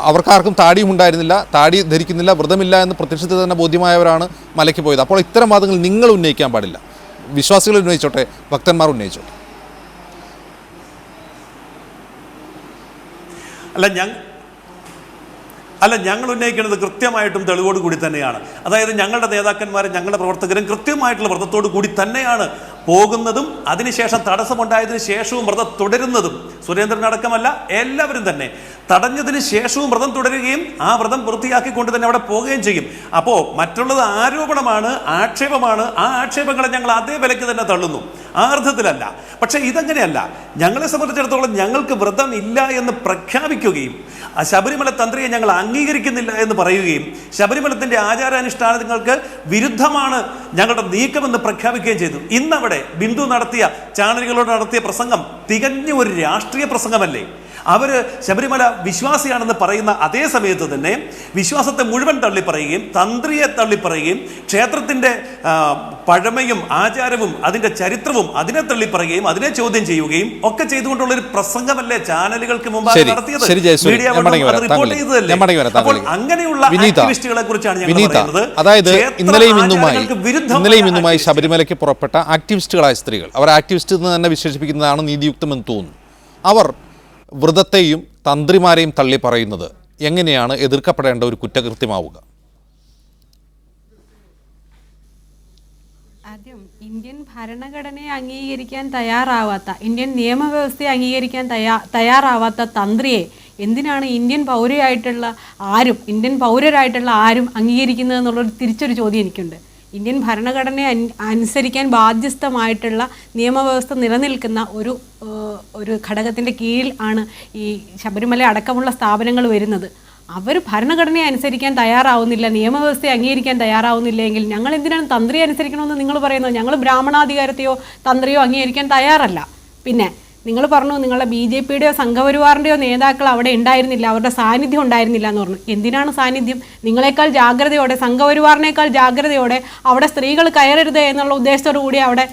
അവർക്കാർക്കും താടിയും ഉണ്ടായിരുന്നില്ല, താടി ധരിക്കുന്നില്ല, വ്രതമില്ല എന്ന് പ്രത്യക്ഷത്തിൽ തന്നെ ബോധ്യമായവരാണ് മലയ്ക്ക് പോയത്. അപ്പോൾ ഇത്തരം വാദങ്ങൾ നിങ്ങൾ ഉന്നയിക്കാൻ പാടില്ല. വിശ്വാസികൾ ഉന്നയിച്ചോട്ടെ, ഭക്തന്മാർ ഉന്നയിച്ചോട്ടെ. ഞങ്ങൾ ഉന്നയിക്കുന്നത് കൃത്യമായിട്ടും തെളിവോട് കൂടി തന്നെയാണ്. അതായത് ഞങ്ങളുടെ നേതാക്കന്മാരും ഞങ്ങളുടെ പ്രവർത്തകരും കൃത്യമായിട്ടുള്ള വ്രതത്തോടു കൂടി തന്നെയാണ് പോകുന്നതും അതിനുശേഷം തടസ്സമുണ്ടായതിനു ശേഷവും വ്രതം തുടരുന്നതും. സുരേന്ദ്രൻ അടക്കമല്ല എല്ലാവരും തന്നെ തടഞ്ഞതിന് ശേഷവും വ്രതം തുടരുകയും ആ വ്രതം പൂർത്തിയാക്കിക്കൊണ്ട് തന്നെ അവിടെ പോവുകയും ചെയ്യും. അപ്പോൾ മറ്റുള്ളത് ആരോപണമാണ്, ആക്ഷേപമാണ്. ആ ആക്ഷേപങ്ങളെ ഞങ്ങൾ അതേ വിലയ്ക്ക് തന്നെ തള്ളുന്നു, ആ അർത്ഥത്തിലല്ല. പക്ഷെ ഇതങ്ങനെയല്ല. ഞങ്ങളെ സംബന്ധിച്ചിടത്തോളം ഞങ്ങൾക്ക് വ്രതം ഇല്ല എന്ന് പ്രഖ്യാപിക്കുകയും ശബരിമല തന്ത്രിയെ ഞങ്ങൾ അംഗീകരിക്കുന്നില്ല എന്ന് പറയുകയും ശബരിമലത്തിന്റെ ആചാരാനുഷ്ഠാനങ്ങൾക്ക് വിരുദ്ധമാണ് ഞങ്ങളുടെ നീക്കമെന്ന് പ്രഖ്യാപിക്കുകയും ചെയ്തു. ഇന്നവിടെ ബിന്ദു നടത്തിയ, ചാനലുകളോട് നടത്തിയ പ്രസംഗം തികഞ്ഞ ഒരു രാഷ്ട്രീയ പ്രസംഗമല്ലേ? അവർ ശബരിമല വിശ്വാസിയാണെന്ന് പറയുന്ന അതേ സമയത്ത് തന്നെ വിശ്വാസത്തെ മുഴുവൻ തള്ളിപ്പറയുകയും തന്ത്രിയെ തള്ളിപ്പറയുകയും ക്ഷേത്രത്തിൻ്റെ പഴമയും ആചാരവും അതിൻ്റെ ചരിത്രവും അതിനെ തള്ളിപ്പറയുകയും അതിനെ ചോദ്യം ചെയ്യുകയും ഒക്കെ ചെയ്തുകൊണ്ടുള്ള ഒരു പ്രസംഗമല്ലേ ചാനലുകൾക്ക് മുമ്പാണ് നടത്തിയത്. മീഡിയ റിപ്പോർട്ട് ചെയ്തതല്ലേ. അപ്പോൾ അങ്ങനെയുള്ള ആക്ടിവിസ്റ്റുകളെ കുറിച്ചാണ് ഞങ്ങൾ പറയുന്നത്. അതായത് ഇന്നലെയും ഇന്നുമായി ശബരിമലയ്ക്ക് പുറപ്പെട്ട ആക്ടിവിസ്റ്റുകളായ സ്ത്രീകൾ, അവർ ആക്ടിവിസ്റ്റ് എന്ന് തന്നെ വിശേഷിപ്പിക്കുന്നതാണ് നീതിയുക്തമെന്ന് തോന്നുന്നു. അവർ വ്രതത്തെയും തന്ത്രിമാരെയും തള്ളി പറയുന്നത് എങ്ങനെയാണ് എതിർക്കപ്പെടേണ്ട ഒരു കുറ്റകൃത്യമാവുക? ആദ്യം ഇന്ത്യൻ ഭരണഘടനയെ അംഗീകരിക്കാൻ തയ്യാറാവാത്ത, ഇന്ത്യൻ നിയമവ്യവസ്ഥയെ അംഗീകരിക്കാൻ തയ്യാറാവാത്ത തന്ത്രിയെ എന്തിനാണ് ഇന്ത്യൻ പൗരരായിട്ടുള്ള ആരും അംഗീകരിക്കുന്നതെന്നുള്ളൊരു തിരിച്ചൊരു ചോദ്യം എനിക്കുണ്ട്. ഇന്ത്യൻ ഭരണഘടനയെ അനുസരിക്കാൻ ബാധ്യസ്ഥമായിട്ടുള്ള നിയമവ്യവസ്ഥ നിലനിൽക്കുന്ന ഒരു ഘടകത്തിൻ്റെ കീഴിൽ ആണ് ഈ ശബരിമല അടക്കമുള്ള സ്ഥാപനങ്ങൾ വരുന്നത്. അവർ ഭരണഘടനയെ അനുസരിക്കാൻ തയ്യാറാവുന്നില്ല, നിയമവ്യവസ്ഥയെ അംഗീകരിക്കാൻ തയ്യാറാവുന്നില്ല എങ്കിൽ ഞങ്ങൾ എന്തിനാണ് തന്ത്രിയെ അനുസരിക്കണമെന്ന് നിങ്ങൾ പറയുന്നത്? ഞങ്ങൾ ബ്രാഹ്മണാധികാരത്തെയോ തന്ത്രിയോ അംഗീകരിക്കാൻ തയ്യാറല്ല. പിന്നെ നിങ്ങൾ പറഞ്ഞു നിങ്ങളുടെ BJPയുടെയോ സംഘപരിവാറിൻ്റെയോ നേതാക്കൾ അവിടെ ഉണ്ടായിരുന്നില്ല, അവരുടെ സാന്നിധ്യം ഉണ്ടായിരുന്നില്ല എന്ന് പറഞ്ഞു. എന്തിനാണ് സാന്നിധ്യം? നിങ്ങളെക്കാൾ ജാഗ്രതയോടെ, സംഘപരിവാറിനേക്കാൾ ജാഗ്രതയോടെ അവിടെ സ്ത്രീകൾ കയറരുത് എന്നുള്ള ഉദ്ദേശത്തോടു കൂടി അവിടെ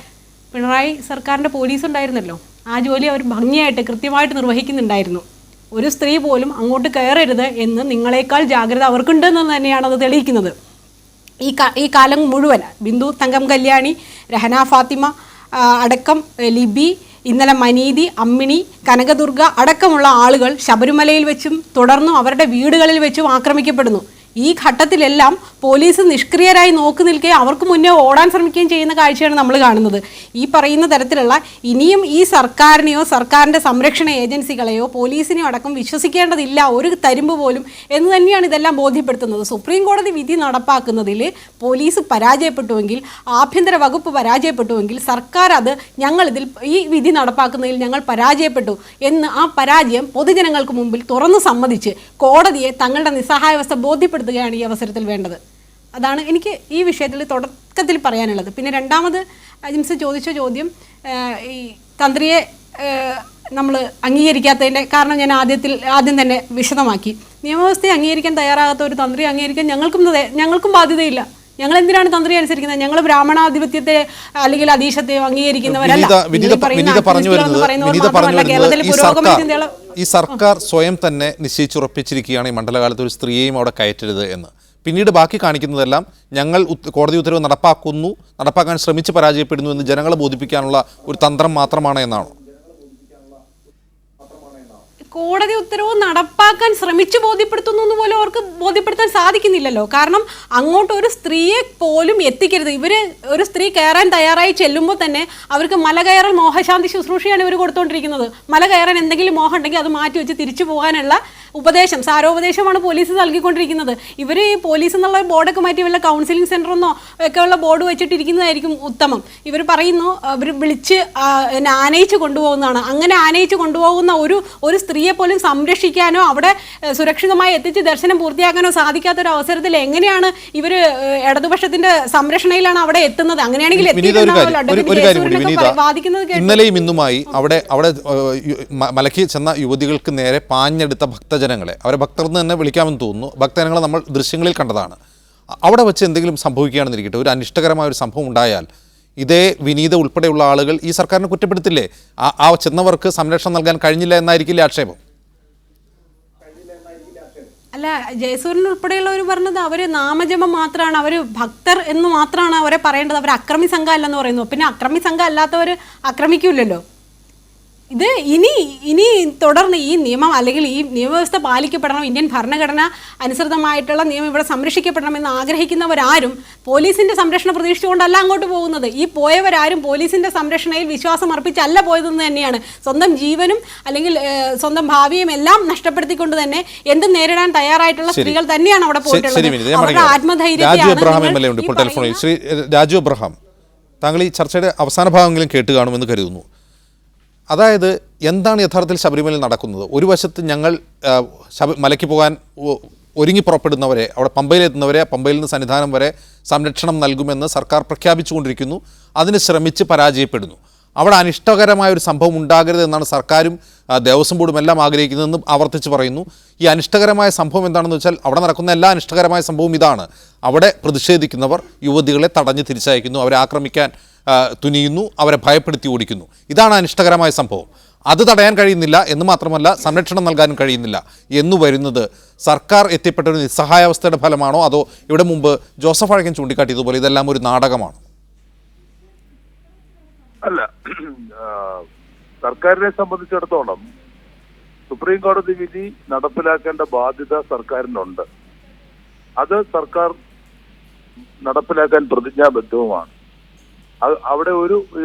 പിണറായി സർക്കാരിൻ്റെ പോലീസ് ഉണ്ടായിരുന്നല്ലോ. ആ ജോലി അവർ ഭംഗിയായിട്ട് കൃത്യമായിട്ട് നിർവഹിക്കുന്നുണ്ടായിരുന്നു. ഒരു സ്ത്രീ പോലും അങ്ങോട്ട് കയറരുത് എന്ന് നിങ്ങളെക്കാൾ ജാഗ്രത അവർക്കുണ്ടെന്ന് തന്നെയാണ് അത് തെളിയിക്കുന്നത്. ഈ കാലം മുഴുവൻ ബിന്ദു തങ്കം കല്യാണി, രഹന ഫാത്തിമ അടക്കം, ലിബി, ഇന്നലെ മനീതി, അമ്മിണി, കനകദുർഗ അടക്കമുള്ള ആളുകൾ ശബരിമലയിൽ വെച്ചും തുടർന്നും അവരുടെ വീടുകളിൽ വെച്ചും ആക്രമിക്കപ്പെടുന്നു. ഈ ഘട്ടത്തിലെല്ലാം പോലീസ് നിഷ്ക്രിയരായി നോക്കി നിൽക്കുകയും അവർക്ക് മുന്നേ ഓടാൻ ശ്രമിക്കുകയും ചെയ്യുന്ന കാഴ്ചയാണ് നമ്മൾ കാണുന്നത്. ഈ പറയുന്ന തരത്തിലുള്ള ഇനിയും ഈ സർക്കാരിനെയോ സർക്കാരിൻ്റെ സംരക്ഷണ ഏജൻസികളെയോ പോലീസിനെയോ അടക്കം വിശ്വസിക്കേണ്ടതില്ല ഒരു തരിമ്പ് പോലും എന്ന് തന്നെയാണ് ഇതെല്ലാം ബോധ്യപ്പെടുത്തുന്നത്. സുപ്രീം കോടതി വിധി നടപ്പാക്കുന്നതിൽ പോലീസ് പരാജയപ്പെട്ടുവെങ്കിൽ, ആഭ്യന്തര വകുപ്പ് പരാജയപ്പെട്ടുവെങ്കിൽ, സർക്കാർ ഞങ്ങളിതിൽ ഈ വിധി നടപ്പാക്കുന്നതിൽ ഞങ്ങൾ പരാജയപ്പെട്ടു എന്ന് ആ പരാജയം പൊതുജനങ്ങൾക്ക് മുമ്പിൽ തുറന്നു സമ്മതിച്ച് കോടതിയെ തങ്ങളുടെ നിസ്സഹായാവസ്ഥ ബോധ്യപ്പെടുത്തുകയാണ് ഈ അവസരത്തിൽ വേണ്ടത്. അതാണ് എനിക്ക് ഈ വിഷയത്തിൽ തുടക്കത്തിൽ പറയാനുള്ളത്. പിന്നെ രണ്ടാമത് ജിംസ് ചോദിച്ച ചോദ്യം, ഈ തന്ത്രിയെ നമ്മൾ അംഗീകരിക്കാത്തതിൻ്റെ കാരണം ഞാൻ ആദ്യം തന്നെ വിശദമാക്കി. നിയമവ്യവസ്ഥയെ അംഗീകരിക്കാൻ തയ്യാറാകാത്ത ഒരു തന്ത്രിയെ അംഗീകരിക്കാൻ ഞങ്ങൾക്കും ബാധ്യതയിൽ. ഞങ്ങൾ എന്തിനാണ് തന്ത്രി അനുസരിക്കുന്നത്? ഞങ്ങൾ ബ്രാഹ്മണാധിപത്യത്തെ അല്ലെങ്കിൽ അധീശത്തെയോ അംഗീകരിക്കുന്നവരല്ല. ഈ സർക്കാർ സ്വയം തന്നെ നിശ്ചയിച്ചുറപ്പിച്ചിരിക്കുകയാണ് ഈ മണ്ഡലകാലത്ത് ഒരു സ്ത്രീയെയും അവിടെ കയറ്റരുത് എന്ന്. പിന്നീട് ബാക്കി കാണിക്കുന്നതെല്ലാം ഞങ്ങൾ കോടതി ഉത്തരവ് നടപ്പാക്കാൻ ശ്രമിച്ച് പരാജയപ്പെടുന്നു എന്ന് ജനങ്ങളെ ബോധിപ്പിക്കാനുള്ള ഒരു തന്ത്രം മാത്രമാണ് എന്നാണോ? കോടതി ഉത്തരവ് നടപ്പാക്കാൻ ശ്രമിച്ചു ബോധ്യപ്പെടുത്തുന്നു എന്ന് പോലും അവർക്ക് ബോധ്യപ്പെടുത്താൻ സാധിക്കുന്നില്ലല്ലോ. കാരണം അങ്ങോട്ട് ഒരു സ്ത്രീയെ പോലും എത്തിക്കരുത്. ഒരു സ്ത്രീ കയറാൻ തയ്യാറായി ചെല്ലുമ്പോൾ തന്നെ അവർക്ക് മല കയറൽ മോഹശാന്തി ശുശ്രൂഷയാണ് ഇവർ കൊടുത്തുകൊണ്ടിരിക്കുന്നത്. മല കയറാൻ എന്തെങ്കിലും മോഹം ഉണ്ടെങ്കിൽ അത് മാറ്റി വെച്ച് തിരിച്ചു പോകാനുള്ള ഉപദേശം, സാരോപദേശമാണ് പോലീസ് നൽകിക്കൊണ്ടിരിക്കുന്നത്. ഇവർ ഈ പോലീസ് എന്നുള്ള ബോർഡൊക്കെ മാറ്റി വല്ല കൗൺസിലിംഗ് സെൻ്ററെന്നോ ഒക്കെയുള്ള ബോർഡ് വെച്ചിട്ടിരിക്കുന്നതായിരിക്കും ഉത്തമം. ഇവർ പറയുന്നു അവർ വിളിച്ച് ആനയിച്ച് കൊണ്ടുപോകുന്നതാണ്. അങ്ങനെ ആനയിച്ച് കൊണ്ടുപോകുന്ന ഒരു സ്ത്രീയെ പോലും സംരക്ഷിക്കാനോ അവിടെ സുരക്ഷിതമായി എത്തിച്ച് ദർശനം പൂർത്തിയാക്കാനോ സാധിക്കാത്തൊരു അവസരത്തിൽ എങ്ങനെയാണ് ഇവർ ഇടതുപക്ഷത്തിന്റെ സംരക്ഷണയിലാണ് അവിടെ എത്തുന്നത്? അങ്ങനെയാണെങ്കിൽ ഇന്നലെയും ഇന്നുമായി അവിടെ മലയ്ക്ക് ചെന്ന യുവതികൾക്ക് നേരെ പാഞ്ഞെടുത്ത ഭക്തജനങ്ങളെ, അവരെ ഭക്തർ എന്ന് തന്നെ വിളിക്കാമെന്ന് തോന്നുന്നു, ഭക്തജനങ്ങളെ നമ്മൾ ദൃശ്യങ്ങളിൽ കണ്ടതാണ്. അവിടെ വെച്ച് എന്തെങ്കിലും സംഭവിക്കുകയാണെന്നിരിക്കട്ടെ, ഒരു അനിഷ്ടകരമായ ഒരു സംഭവം ഉണ്ടായാൽ ഇതേ വിനീത ഉൾപ്പെടെയുള്ള ആളുകൾ ഈ സർക്കാരിനെ കുറ്റപ്പെടുത്തില്ലേ? ആ ചെന്നവർക്ക് സംരക്ഷണം നൽകാൻ കഴിഞ്ഞില്ല എന്നായിരിക്കില്ലേ ആക്ഷേപം? അല്ല, ജയസൂര്യൻ ഉൾപ്പെടെയുള്ളവർ പറഞ്ഞത് അവർ നാമജപം മാത്രമാണ്, അവർ ഭക്തർ എന്ന് മാത്രമാണ് അവരെ പറയേണ്ടത്, അവർ അക്രമി സംഘം അല്ലെന്ന് പറയുന്നു. പിന്നെ അക്രമി സംഘം അല്ലാത്തവർ ആക്രമിക്കൂലല്ലോ. ഇത് ഇനി തുടർന്ന് ഈ നിയമം അല്ലെങ്കിൽ ഈ നിയമവ്യവസ്ഥ പാലിക്കപ്പെടണം, ഇന്ത്യൻ ഭരണഘടന അനുസൃതമായിട്ടുള്ള നിയമം ഇവിടെ സംരക്ഷിക്കപ്പെടണമെന്ന് ആഗ്രഹിക്കുന്നവരാരും പോലീസിന്റെ സംരക്ഷണം പ്രതീക്ഷിച്ചുകൊണ്ടല്ല അങ്ങോട്ട് പോകുന്നത്. ഈ പോയവരാരും പോലീസിന്റെ സംരക്ഷണയിൽ വിശ്വാസം അർപ്പിച്ചല്ല പോയതെന്ന് തന്നെയാണ്. സ്വന്തം ജീവനും അല്ലെങ്കിൽ സ്വന്തം ഭാവിയും എല്ലാം നഷ്ടപ്പെടുത്തിക്കൊണ്ട് തന്നെ എന്തും നേരിടാൻ തയ്യാറായിട്ടുള്ള സ്ത്രീകൾ തന്നെയാണ് അവിടെ പോയിട്ടുള്ളത്. അവരുടെ ആത്മധൈര്യത്തെയാണ്. ശ്രീ രാജു അബ്രഹാം, താങ്കൾ ഈ ചർച്ചയുടെ അവസാന ഭാഗമെങ്കിലും കേട്ട് കാണുമെന്ന് കരുതുന്നു. അതായത് എന്താണ് യഥാർത്ഥത്തിൽ ശബരിമലയിൽ നടക്കുന്നത്? ഒരു വശത്ത് ഞങ്ങൾ മലയ്ക്ക് പോകാൻ ഒരുങ്ങി പുറപ്പെടുന്നവരെ, അവിടെ പമ്പയിലെത്തുന്നവരെ, പമ്പയിൽ നിന്ന് സന്നിധാനം വരെ സംരക്ഷണം നൽകുമെന്ന് സർക്കാർ പ്രഖ്യാപിച്ചുകൊണ്ടിരിക്കുന്നു. അതിന് ശ്രമിച്ച് പരാജയപ്പെടുന്നു. അവിടെ അനിഷ്ടകരമായ ഒരു സംഭവം ഉണ്ടാകരുത് എന്നാണ് സർക്കാരും ദേവസ്വം ബോർഡും എല്ലാം ആഗ്രഹിക്കുന്നതെന്നും ആവർത്തിച്ച് പറയുന്നു. ഈ അനിഷ്ടകരമായ സംഭവം എന്താണെന്ന് വെച്ചാൽ അവിടെ നടക്കുന്ന എല്ലാ അനിഷ്ടകരമായ സംഭവവും ഇതാണ്. അവിടെ പ്രതിഷേധിക്കുന്നവർ യുവതികളെ തടഞ്ഞ് തിരിച്ചയക്കുന്നു, അവരെ ആക്രമിക്കാൻ തുനിയുന്നു, അവരെ ഭയപ്പെടുത്തി ഓടിക്കുന്നു. ഇതാണ് അനിഷ്ടകരമായ സംഭവം. അത് തടയാൻ കഴിയുന്നില്ല എന്ന് മാത്രമല്ല സംരക്ഷണം നൽകാനും കഴിയുന്നില്ല എന്ന് വരുന്നത് സർക്കാർ എത്തിപ്പെട്ട ഒരു നിസ്സഹായാവസ്ഥയുടെ ഫലമാണോ അതോ ഇവിടെ മുമ്പ് ജോസഫ് അഴകൻ ചൂണ്ടിക്കാട്ടിയതുപോലെ ഇതെല്ലാം ഒരു നാടകമാണോ? അല്ല, സർക്കാരിനെ സംബന്ധിച്ചിടത്തോളം സുപ്രീം കോടതി വിധി നടപ്പിലാക്കേണ്ട ബാധ്യത സർക്കാരിനുണ്ട്. അത് സർക്കാർ നടപ്പിലാക്കാൻ പ്രതിജ്ഞാബദ്ധവുമാണ്. അവിടെ ഒരു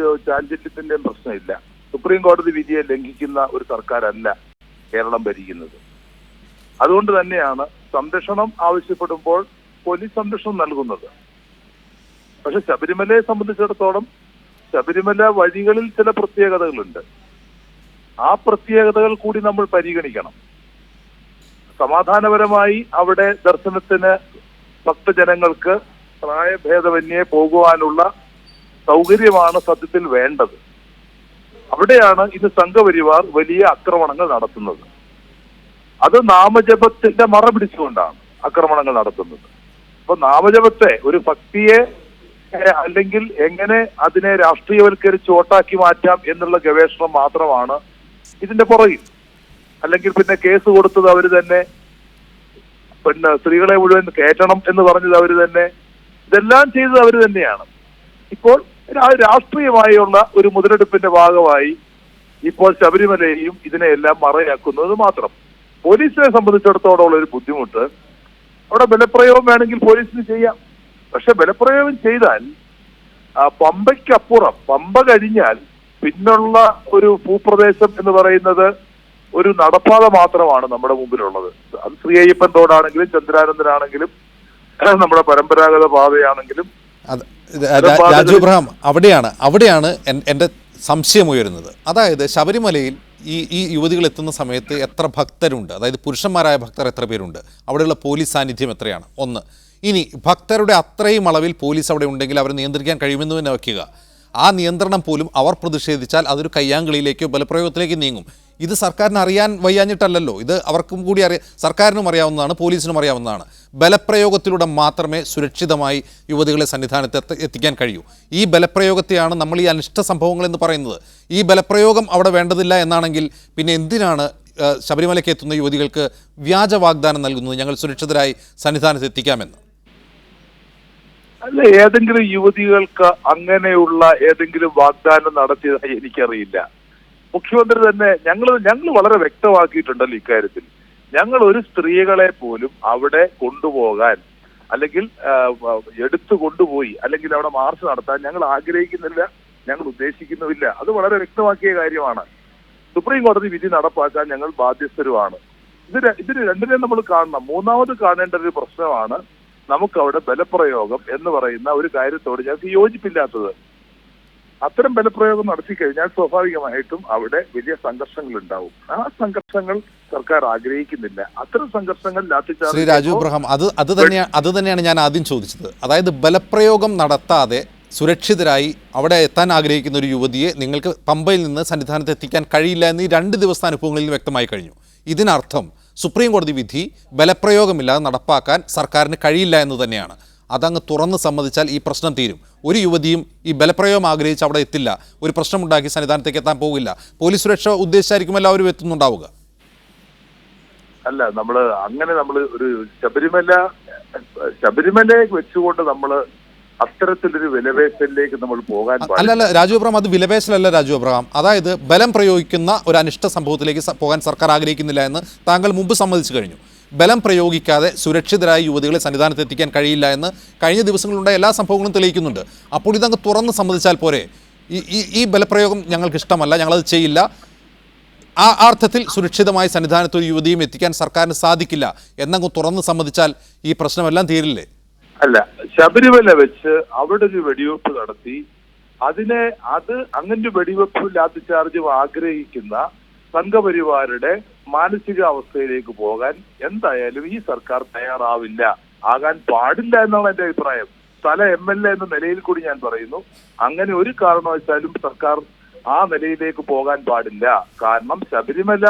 ചാഞ്ചല്യത്തിന്റെയും പ്രശ്നമില്ല. സുപ്രീം കോടതി വിധിയെ ലംഘിക്കുന്ന ഒരു സർക്കാരല്ല കേരളം ഭരിക്കുന്നത്. അതുകൊണ്ട് തന്നെയാണ് സംരക്ഷണം ആവശ്യപ്പെടുമ്പോൾ പോലീസ് സംരക്ഷണം നൽകുന്നത്. പക്ഷെ ശബരിമലയെ സംബന്ധിച്ചിടത്തോളം ശബരിമല വഴികളിൽ ചില പ്രത്യേകതകളുണ്ട്. ആ പ്രത്യേകതകൾ കൂടി നമ്മൾ പരിഗണിക്കണം. സമാധാനപരമായി അവിടെ ദർശനത്തിന് ഭക്തജനങ്ങൾക്ക് പ്രായഭേദമന്യേ പോകുവാനുള്ള സൗകര്യമാണ് സത്യത്തിൽ വേണ്ടത്. അവിടെയാണ് ഇത് സംഘപരിവാർ വലിയ ആക്രമണങ്ങൾ നടത്തുന്നത്. അത് നാമജപത്തിന്റെ മറ പിടിച്ചുകൊണ്ടാണ് ആക്രമണങ്ങൾ നടത്തുന്നത്. അപ്പൊ നാമജപത്തെ ഒരു ഭക്തിയെ അല്ലെങ്കിൽ എങ്ങനെ അതിനെ രാഷ്ട്രീയവൽക്കരിച്ച് വോട്ടാക്കി മാറ്റാം എന്നുള്ള ഗവേഷണം മാത്രമാണ് ഇതിന്റെ പുറകിൽ. അല്ലെങ്കിൽ പിന്നെ കേസ് കൊടുത്തത് അവര് തന്നെ, പിന്നെ സ്ത്രീകളെ മുഴുവൻ കയറ്റണം എന്ന് പറഞ്ഞത് അവര് തന്നെ, ഇതെല്ലാം ചെയ്തത് അവര് തന്നെയാണ്. ഇപ്പോൾ രാഷ്ട്രീയമായുള്ള ഒരു മുതലെടുപ്പിന്റെ ഭാഗമായി ഇപ്പോൾ ശബരിമലയെയും ഇതിനെയെല്ലാം മറയാക്കുന്നത് മാത്രം. പോലീസിനെ സംബന്ധിച്ചിടത്തോളം ഒരു ബുദ്ധിമുട്ട്, അവിടെ ബലപ്രയോഗം വേണമെങ്കിൽ പോലീസിന് ചെയ്യാം. പക്ഷെ ബലപ്രയോഗം ചെയ്താൽ പമ്പയ്ക്കപ്പുറം, പമ്പ കഴിഞ്ഞാൽ പിന്നുള്ള ഒരു ഭൂപ്രദേശം എന്ന് പറയുന്നത് ഒരു നടപ്പാത മാത്രമാണ് നമ്മുടെ മുമ്പിലുള്ളത്. അത് ശ്രീ അയ്യപ്പൻ തോടാണെങ്കിലും ചന്ദ്രാനന്ദനാണെങ്കിലും നമ്മുടെ പരമ്പരാഗത പാതയാണെങ്കിലും. രാജു അബ്രഹാം, അവിടെയാണ് എൻ്റെ സംശയം ഉയരുന്നത്. അതായത് ശബരിമലയിൽ ഈ യുവതികൾ എത്തുന്ന സമയത്ത് എത്ര ഭക്തരുണ്ട്, അതായത് പുരുഷന്മാരായ ഭക്തർ എത്ര പേരുണ്ട്, അവിടെയുള്ള പോലീസ് സാന്നിധ്യം എത്രയാണ്? ഒന്ന്. ഇനി ഭക്തരുടെ അത്രയും അളവിൽ പോലീസ് അവിടെ ഉണ്ടെങ്കിൽ അവരെ നിയന്ത്രിക്കാൻ കഴിയുമെന്ന് തന്നെ വയ്ക്കുക. ആ നിയന്ത്രണം പോലും അവർ പ്രതിഷേധിച്ചാൽ അതൊരു കയ്യാങ്കളിയിലേക്കോ ബലപ്രയോഗത്തിലേക്ക് നീങ്ങും. ഇത് സർക്കാരിന് അറിയാൻ വയ്യാഞ്ഞിട്ടല്ലല്ലോ, ഇത് അവർക്കും കൂടി സർക്കാരിനും അറിയാവുന്നതാണ്, പോലീസിനും അറിയാവുന്നതാണ്. ബലപ്രയോഗത്തിലൂടെ മാത്രമേ സുരക്ഷിതമായി യുവതികളെ സന്നിധാനത്ത് എത്തിക്കാൻ കഴിയൂ. ഈ ബലപ്രയോഗത്തെയാണ് നമ്മൾ ഈ അനിഷ്ട സംഭവങ്ങൾ എന്ന് പറയുന്നത്. ഈ ബലപ്രയോഗം അവിടെ വേണ്ടതില്ല എന്നാണെങ്കിൽ പിന്നെ എന്തിനാണ് ശബരിമലയ്ക്ക് എത്തുന്ന യുവതികൾക്ക് വ്യാജ വാഗ്ദാനം നൽകുന്നത്, ഞങ്ങൾ സുരക്ഷിതരായി സന്നിധാനത്ത് എത്തിക്കാമെന്ന്? അല്ല, ഏതെങ്കിലും യുവതികൾക്ക് അങ്ങനെയുള്ള ഏതെങ്കിലും വാഗ്ദാനം നടത്തിയതായി എനിക്കറിയില്ല. മുഖ്യമന്ത്രി തന്നെ ഞങ്ങൾ വളരെ വ്യക്തമാക്കിയിട്ടുണ്ടല്ലോ ഇക്കാര്യത്തിൽ. ഞങ്ങൾ ഒരു സ്ത്രീകളെ പോലും അവിടെ കൊണ്ടുപോകാൻ അല്ലെങ്കിൽ എടുത്തു കൊണ്ടുപോയി അല്ലെങ്കിൽ അവിടെ മാർച്ച് നടത്താൻ ഞങ്ങൾ ആഗ്രഹിക്കുന്നില്ല, ഞങ്ങൾ ഉദ്ദേശിക്കുന്നുമില്ല. അത് വളരെ വ്യക്തമാക്കിയ കാര്യമാണ്. സുപ്രീം കോടതി വിധി നടപ്പാക്കാൻ ഞങ്ങൾ ബാധ്യസ്ഥരുമാണ്. ഇതിന് രണ്ടിനെയും നമ്മൾ കാണണം. മൂന്നാമത് കാണേണ്ട ഒരു പ്രശ്നമാണ് നമുക്കവിടെ ബലപ്രയോഗം എന്ന് പറയുന്ന ഒരു കാര്യത്തോട് ഞങ്ങൾക്ക് യോജിപ്പില്ലാത്തത്. അത്തരം ബലപ്രയോഗം നടത്തി കഴിഞ്ഞാൽ സ്വാഭാവികമായിട്ടും അവിടെ വലിയ സംഘർഷങ്ങൾ ഉണ്ടാവും. ആ സംഘർഷങ്ങൾ സർക്കാർ ആഗ്രഹിക്കുന്നില്ല. അത്തരം സംഘർഷങ്ങൾ ശ്രീ രാജു അബ്രഹാം, അത് തന്നെയാണ് ഞാൻ ആദ്യം ചോദിച്ചത്. അതായത് ബലപ്രയോഗം നടത്താതെ സുരക്ഷിതരായി അവിടെ എത്താൻ ആഗ്രഹിക്കുന്ന ഒരു യുവതിയെ നിങ്ങൾക്ക് പമ്പയിൽ നിന്ന് സന്നിധാനത്ത് എത്തിക്കാൻ കഴിയില്ല എന്ന് ഈ 2 ദിവസത്തെ അനുഭവങ്ങളിൽ വ്യക്തമായി കഴിഞ്ഞു. ഇതിനർത്ഥം സുപ്രീം കോടതി വിധി ബലപ്രയോഗമില്ലാതെ നടപ്പാക്കാൻ സർക്കാരിന് കഴിയില്ല എന്ന് തന്നെയാണ്. അതങ്ങ് തുറന്ന് സമ്മതിച്ചാൽ ഈ പ്രശ്നം തീരും. ഒരു യുവതിയും ഈ ബലപ്രയോഗം ആഗ്രഹിച്ച് അവിടെ എത്തില്ല, ഒരു പ്രശ്നമുണ്ടാക്കി സന്നിധാനത്തേക്ക് എത്താൻ പോകില്ല. പോലീസ് സുരക്ഷ ഉദ്ദേശിച്ചായിരിക്കും എല്ലാവരും എത്തുന്നുണ്ടാവുക. അല്ല, നമ്മൾ ഒരു ശബരിമലയെ വെച്ചുകൊണ്ട് നമ്മൾ അത്തരത്തിലൊരു വിലപേശലിലേക്ക് നമ്മൾ പോകാൻ അല്ലല്ല രാജു അബ്രഹാം, അത് വിലപേശലല്ല രാജു അബ്രഹാം. അതായത് ബലം പ്രയോഗിക്കുന്ന ഒരു അനിഷ്ട സംഭവത്തിലേക്ക് പോകാൻ സർക്കാർ ആഗ്രഹിക്കുന്നില്ല എന്ന് താങ്കൾ മുമ്പ് സമ്മതിച്ചു കഴിഞ്ഞു. ബലം പ്രയോഗിക്കാതെ സുരക്ഷിതരായ യുവതികളെ സന്നിധാനത്ത് എത്തിക്കാൻ കഴിയില്ല എന്ന് കഴിഞ്ഞ ദിവസങ്ങളിലുണ്ടായ എല്ലാ സംഭവങ്ങളും തെളിയിക്കുന്നുണ്ട്. അപ്പോൾ ഇതങ്ങ് തുറന്ന് സമ്മതിച്ചാൽ പോരെ, ഈ ബലപ്രയോഗം ഞങ്ങൾക്ക് ഇഷ്ടമല്ല, ഞങ്ങളത് ചെയ്യില്ല, ആ അർത്ഥത്തിൽ സുരക്ഷിതമായി സന്നിധാനത്ത് ഒരു യുവതിയും എത്തിക്കാൻ സർക്കാരിന് സാധിക്കില്ല എന്നങ്ങ് തുറന്ന് സമ്മതിച്ചാൽ ഈ പ്രശ്നമെല്ലാം തീരില്ലേ? അല്ല, ശബരിമല വെച്ച് അവിടെ ഒരു വെടിവെപ്പ് നടത്തി അങ്ങനെ വെടിവെപ്പ് ലാത്തി ചാർജും ആഗ്രഹിക്കുന്ന സംഘപരിവാരുടെ മാനസികാവസ്ഥയിലേക്ക് പോകാൻ എന്തായാലും ഈ സർക്കാർ തയ്യാറാവില്ല, ആകാൻ പാടില്ല എന്നാണ് എന്റെ അഭിപ്രായം. സ്ഥല MLA എന്ന നിലയിൽ കൂടി ഞാൻ പറയുന്നു, അങ്ങനെ ഒരു കാരണവശാലും സർക്കാർ ആ നിലയിലേക്ക് പോകാൻ പാടില്ല. കാരണം ശബരിമല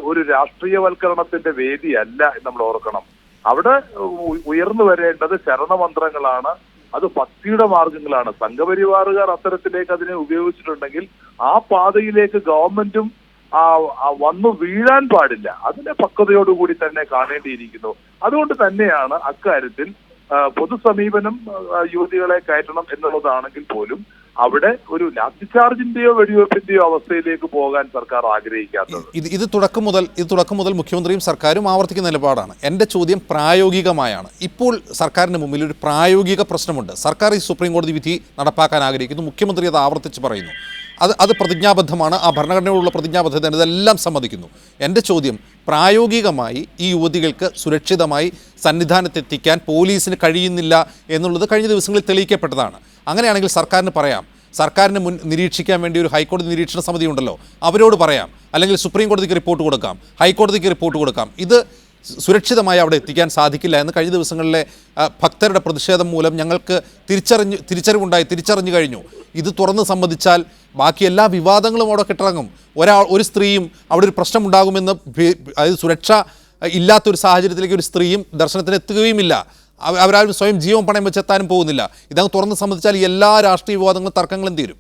ഒരു രാഷ്ട്രീയവൽക്കരണത്തിന്റെ വേദിയല്ല എന്ന് നമ്മൾ ഓർക്കണം. അവിടെ ഉയർന്നു വരേണ്ടത് ശരണമന്ത്രങ്ങളാണ്, അത് ഭക്തിയുടെ മാർഗങ്ങളാണ്. സംഘപരിവാറുകാർ അത്തരത്തിലേക്ക് അതിനെ ഉപയോഗിച്ചിട്ടുണ്ടെങ്കിൽ ആ പാതയിലേക്ക് ഗവൺമെന്റും വന്നു വീഴാൻ പാടില്ല. അതിനെ പക്വതയോടുകൂടി തന്നെ കാണേണ്ടിയിരിക്കുന്നു. അതുകൊണ്ട് തന്നെയാണ് അക്കാര്യത്തിൽ പൊതുസമീപനം യുവതികളെ കയറ്റണം എന്നുള്ളതാണെങ്കിൽ പോലും അവിടെ ഒരു ലാത്തിചാർജിന്റെയോ വെടിവെപ്പിന്റെയോ അവസ്ഥയിലേക്ക് പോകാൻ സർക്കാർ ആഗ്രഹിക്കാത്തത്. ഇത് തുടക്കം മുതൽ മുഖ്യമന്ത്രിയും സർക്കാരും ആവർത്തിക്കുന്ന നിലപാടാണ്. എൻ്റെ ചോദ്യം പ്രായോഗികമായാണ്. ഇപ്പോൾ സർക്കാരിന് മുമ്പിൽ ഒരു പ്രായോഗിക പ്രശ്നമുണ്ട്. സർക്കാർ ഈ സുപ്രീം കോടതി വിധി നടപ്പാക്കാൻ ആഗ്രഹിക്കുന്നു. മുഖ്യമന്ത്രി അത് ആവർത്തിച്ച് പറയുന്നു. അത് പ്രതിജ്ഞാബദ്ധമാണ്. ആ ഭരണഘടനയോടുള്ള പ്രതിജ്ഞാബദ്ധത ഇതെല്ലാം സമ്മതിക്കുന്നു. എൻ്റെ ചോദ്യം, പ്രായോഗികമായി ഈ യുവതികൾക്ക് സുരക്ഷിതമായി സന്നിധാനത്തെത്തിക്കാൻ പോലീസിന് കഴിയുന്നില്ല എന്നുള്ളത് കഴിഞ്ഞ ദിവസങ്ങളിൽ തെളിയിക്കപ്പെട്ടതാണ്. അങ്ങനെയാണെങ്കിൽ സർക്കാരിന് പറയാം, സർക്കാരിന് നിരീക്ഷിക്കാൻ വേണ്ടി ഒരു ഹൈക്കോടതി നിരീക്ഷണ സമിതി ഉണ്ടല്ലോ, അവരോട് പറയാം, അല്ലെങ്കിൽ സുപ്രീം കോടതിക്ക് റിപ്പോർട്ട് കൊടുക്കാം, ഹൈക്കോടതിക്ക് റിപ്പോർട്ട് കൊടുക്കാം. ഇത് സുരക്ഷിതമായി അവിടെ എത്തിക്കാൻ സാധിക്കില്ല എന്ന് കഴിഞ്ഞ ദിവസങ്ങളിലെ ഭക്തരുടെ പ്രതിഷേധം മൂലം ഞങ്ങൾക്ക് തിരിച്ചറിഞ്ഞു കഴിഞ്ഞു. ഇത് തുറന്ന് സമ്മതിച്ചാൽ ബാക്കി എല്ലാ വിവാദങ്ങളും അവിടെ കെട്ടിറങ്ങും. ഒരു സ്ത്രീയും അവിടെ ഒരു പ്രശ്നമുണ്ടാകുമെന്ന്, അതായത് സുരക്ഷ ഇല്ലാത്തൊരു സാഹചര്യത്തിലേക്ക് ഒരു സ്ത്രീയും ദർശനത്തിന് എത്തുകയുമില്ല. അവരാരും സ്വയം ജീവൻ പണയം വെച്ചെത്താനും പോകുന്നില്ല. ഇതങ്ങ് തുറന്ന് സമ്മതിച്ചാൽ എല്ലാ രാഷ്ട്രീയ വിവാദങ്ങളും തർക്കങ്ങളും തീരും.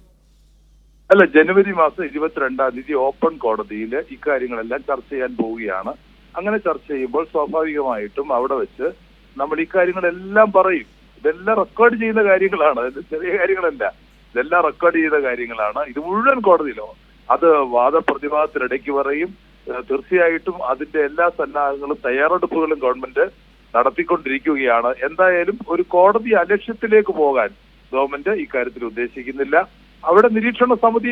അല്ല, ജനുവരി മാസം 22-ാം തീയതി ഓപ്പൺ കോടതിയിൽ ഇക്കാര്യങ്ങളെല്ലാം ചർച്ച ചെയ്യാൻ പോവുകയാണ്. അങ്ങനെ ചർച്ച ചെയ്യുമ്പോൾ സ്വാഭാവികമായിട്ടും അവിടെ വെച്ച് നമ്മൾ ഇക്കാര്യങ്ങളെല്ലാം പറയും. ഇതെല്ലാം റെക്കോർഡ് ചെയ്യുന്ന കാര്യങ്ങളാണ്, ഇത് ചെറിയ കാര്യങ്ങളല്ല, ഇതെല്ലാം റെക്കോർഡ് ചെയ്ത കാര്യങ്ങളാണ്. ഇത് മുഴുവൻ കോടതിയിലോ അത് വാദപ്രതിവാദത്തിനിടയ്ക്ക് പറയും. തീർച്ചയായിട്ടും അതിന്റെ എല്ലാ സന്നാഹങ്ങളും തയ്യാറെടുപ്പുകളും ഗവൺമെന്റ് നടത്തിക്കൊണ്ടിരിക്കുകയാണ്. എന്തായാലും ഒരു കോടതി അലക്ഷ്യത്തിലേക്ക് പോകാൻ ഗവൺമെന്റ് ഇക്കാര്യത്തിൽ ഉദ്ദേശിക്കുന്നില്ല. അവിടെ നിരീക്ഷണ സമിതി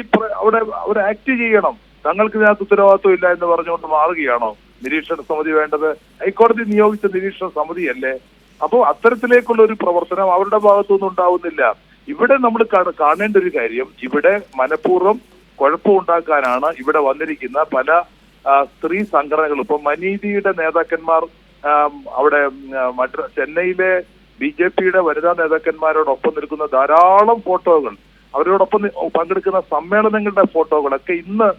അവിടെ ആക്ട് ചെയ്യണം. തങ്ങൾക്ക് ഇതിനകത്ത് ഉത്തരവാദിത്വം ഇല്ല എന്ന് പറഞ്ഞുകൊണ്ട് മാറുകയാണോ നിരീക്ഷണ സമിതി വേണ്ടത്? ഹൈക്കോടതി നിയോഗിച്ച നിരീക്ഷണ സമിതിയല്ലേ? അപ്പോൾ അത്തരത്തിലേക്കുള്ള ഒരു പ്രവർത്തനം അവരുടെ ഭാഗത്തുനിന്നും ഉണ്ടാവുന്നില്ല. ഇവിടെ നമ്മൾ കാണേണ്ട ഒരു കാര്യം, ഇവിടെ മനഃപൂർവ്വം കുഴപ്പമുണ്ടാക്കാനാണ് ഇവിടെ വന്നിരിക്കുന്ന പല സ്ത്രീ സംഘടനകളും. ഇപ്പൊ മനീതിയുടെ നേതാക്കന്മാർ അവിടെ ചെന്നൈയിലെ BJPയുടെ വനിതാ നേതാക്കന്മാരോടൊപ്പം നിൽക്കുന്ന ധാരാളം ഫോട്ടോകൾ, അവരോടൊപ്പം പങ്കെടുക്കുന്ന സമ്മേളനങ്ങളുടെ ഫോട്ടോകളൊക്കെ ഇന്ന്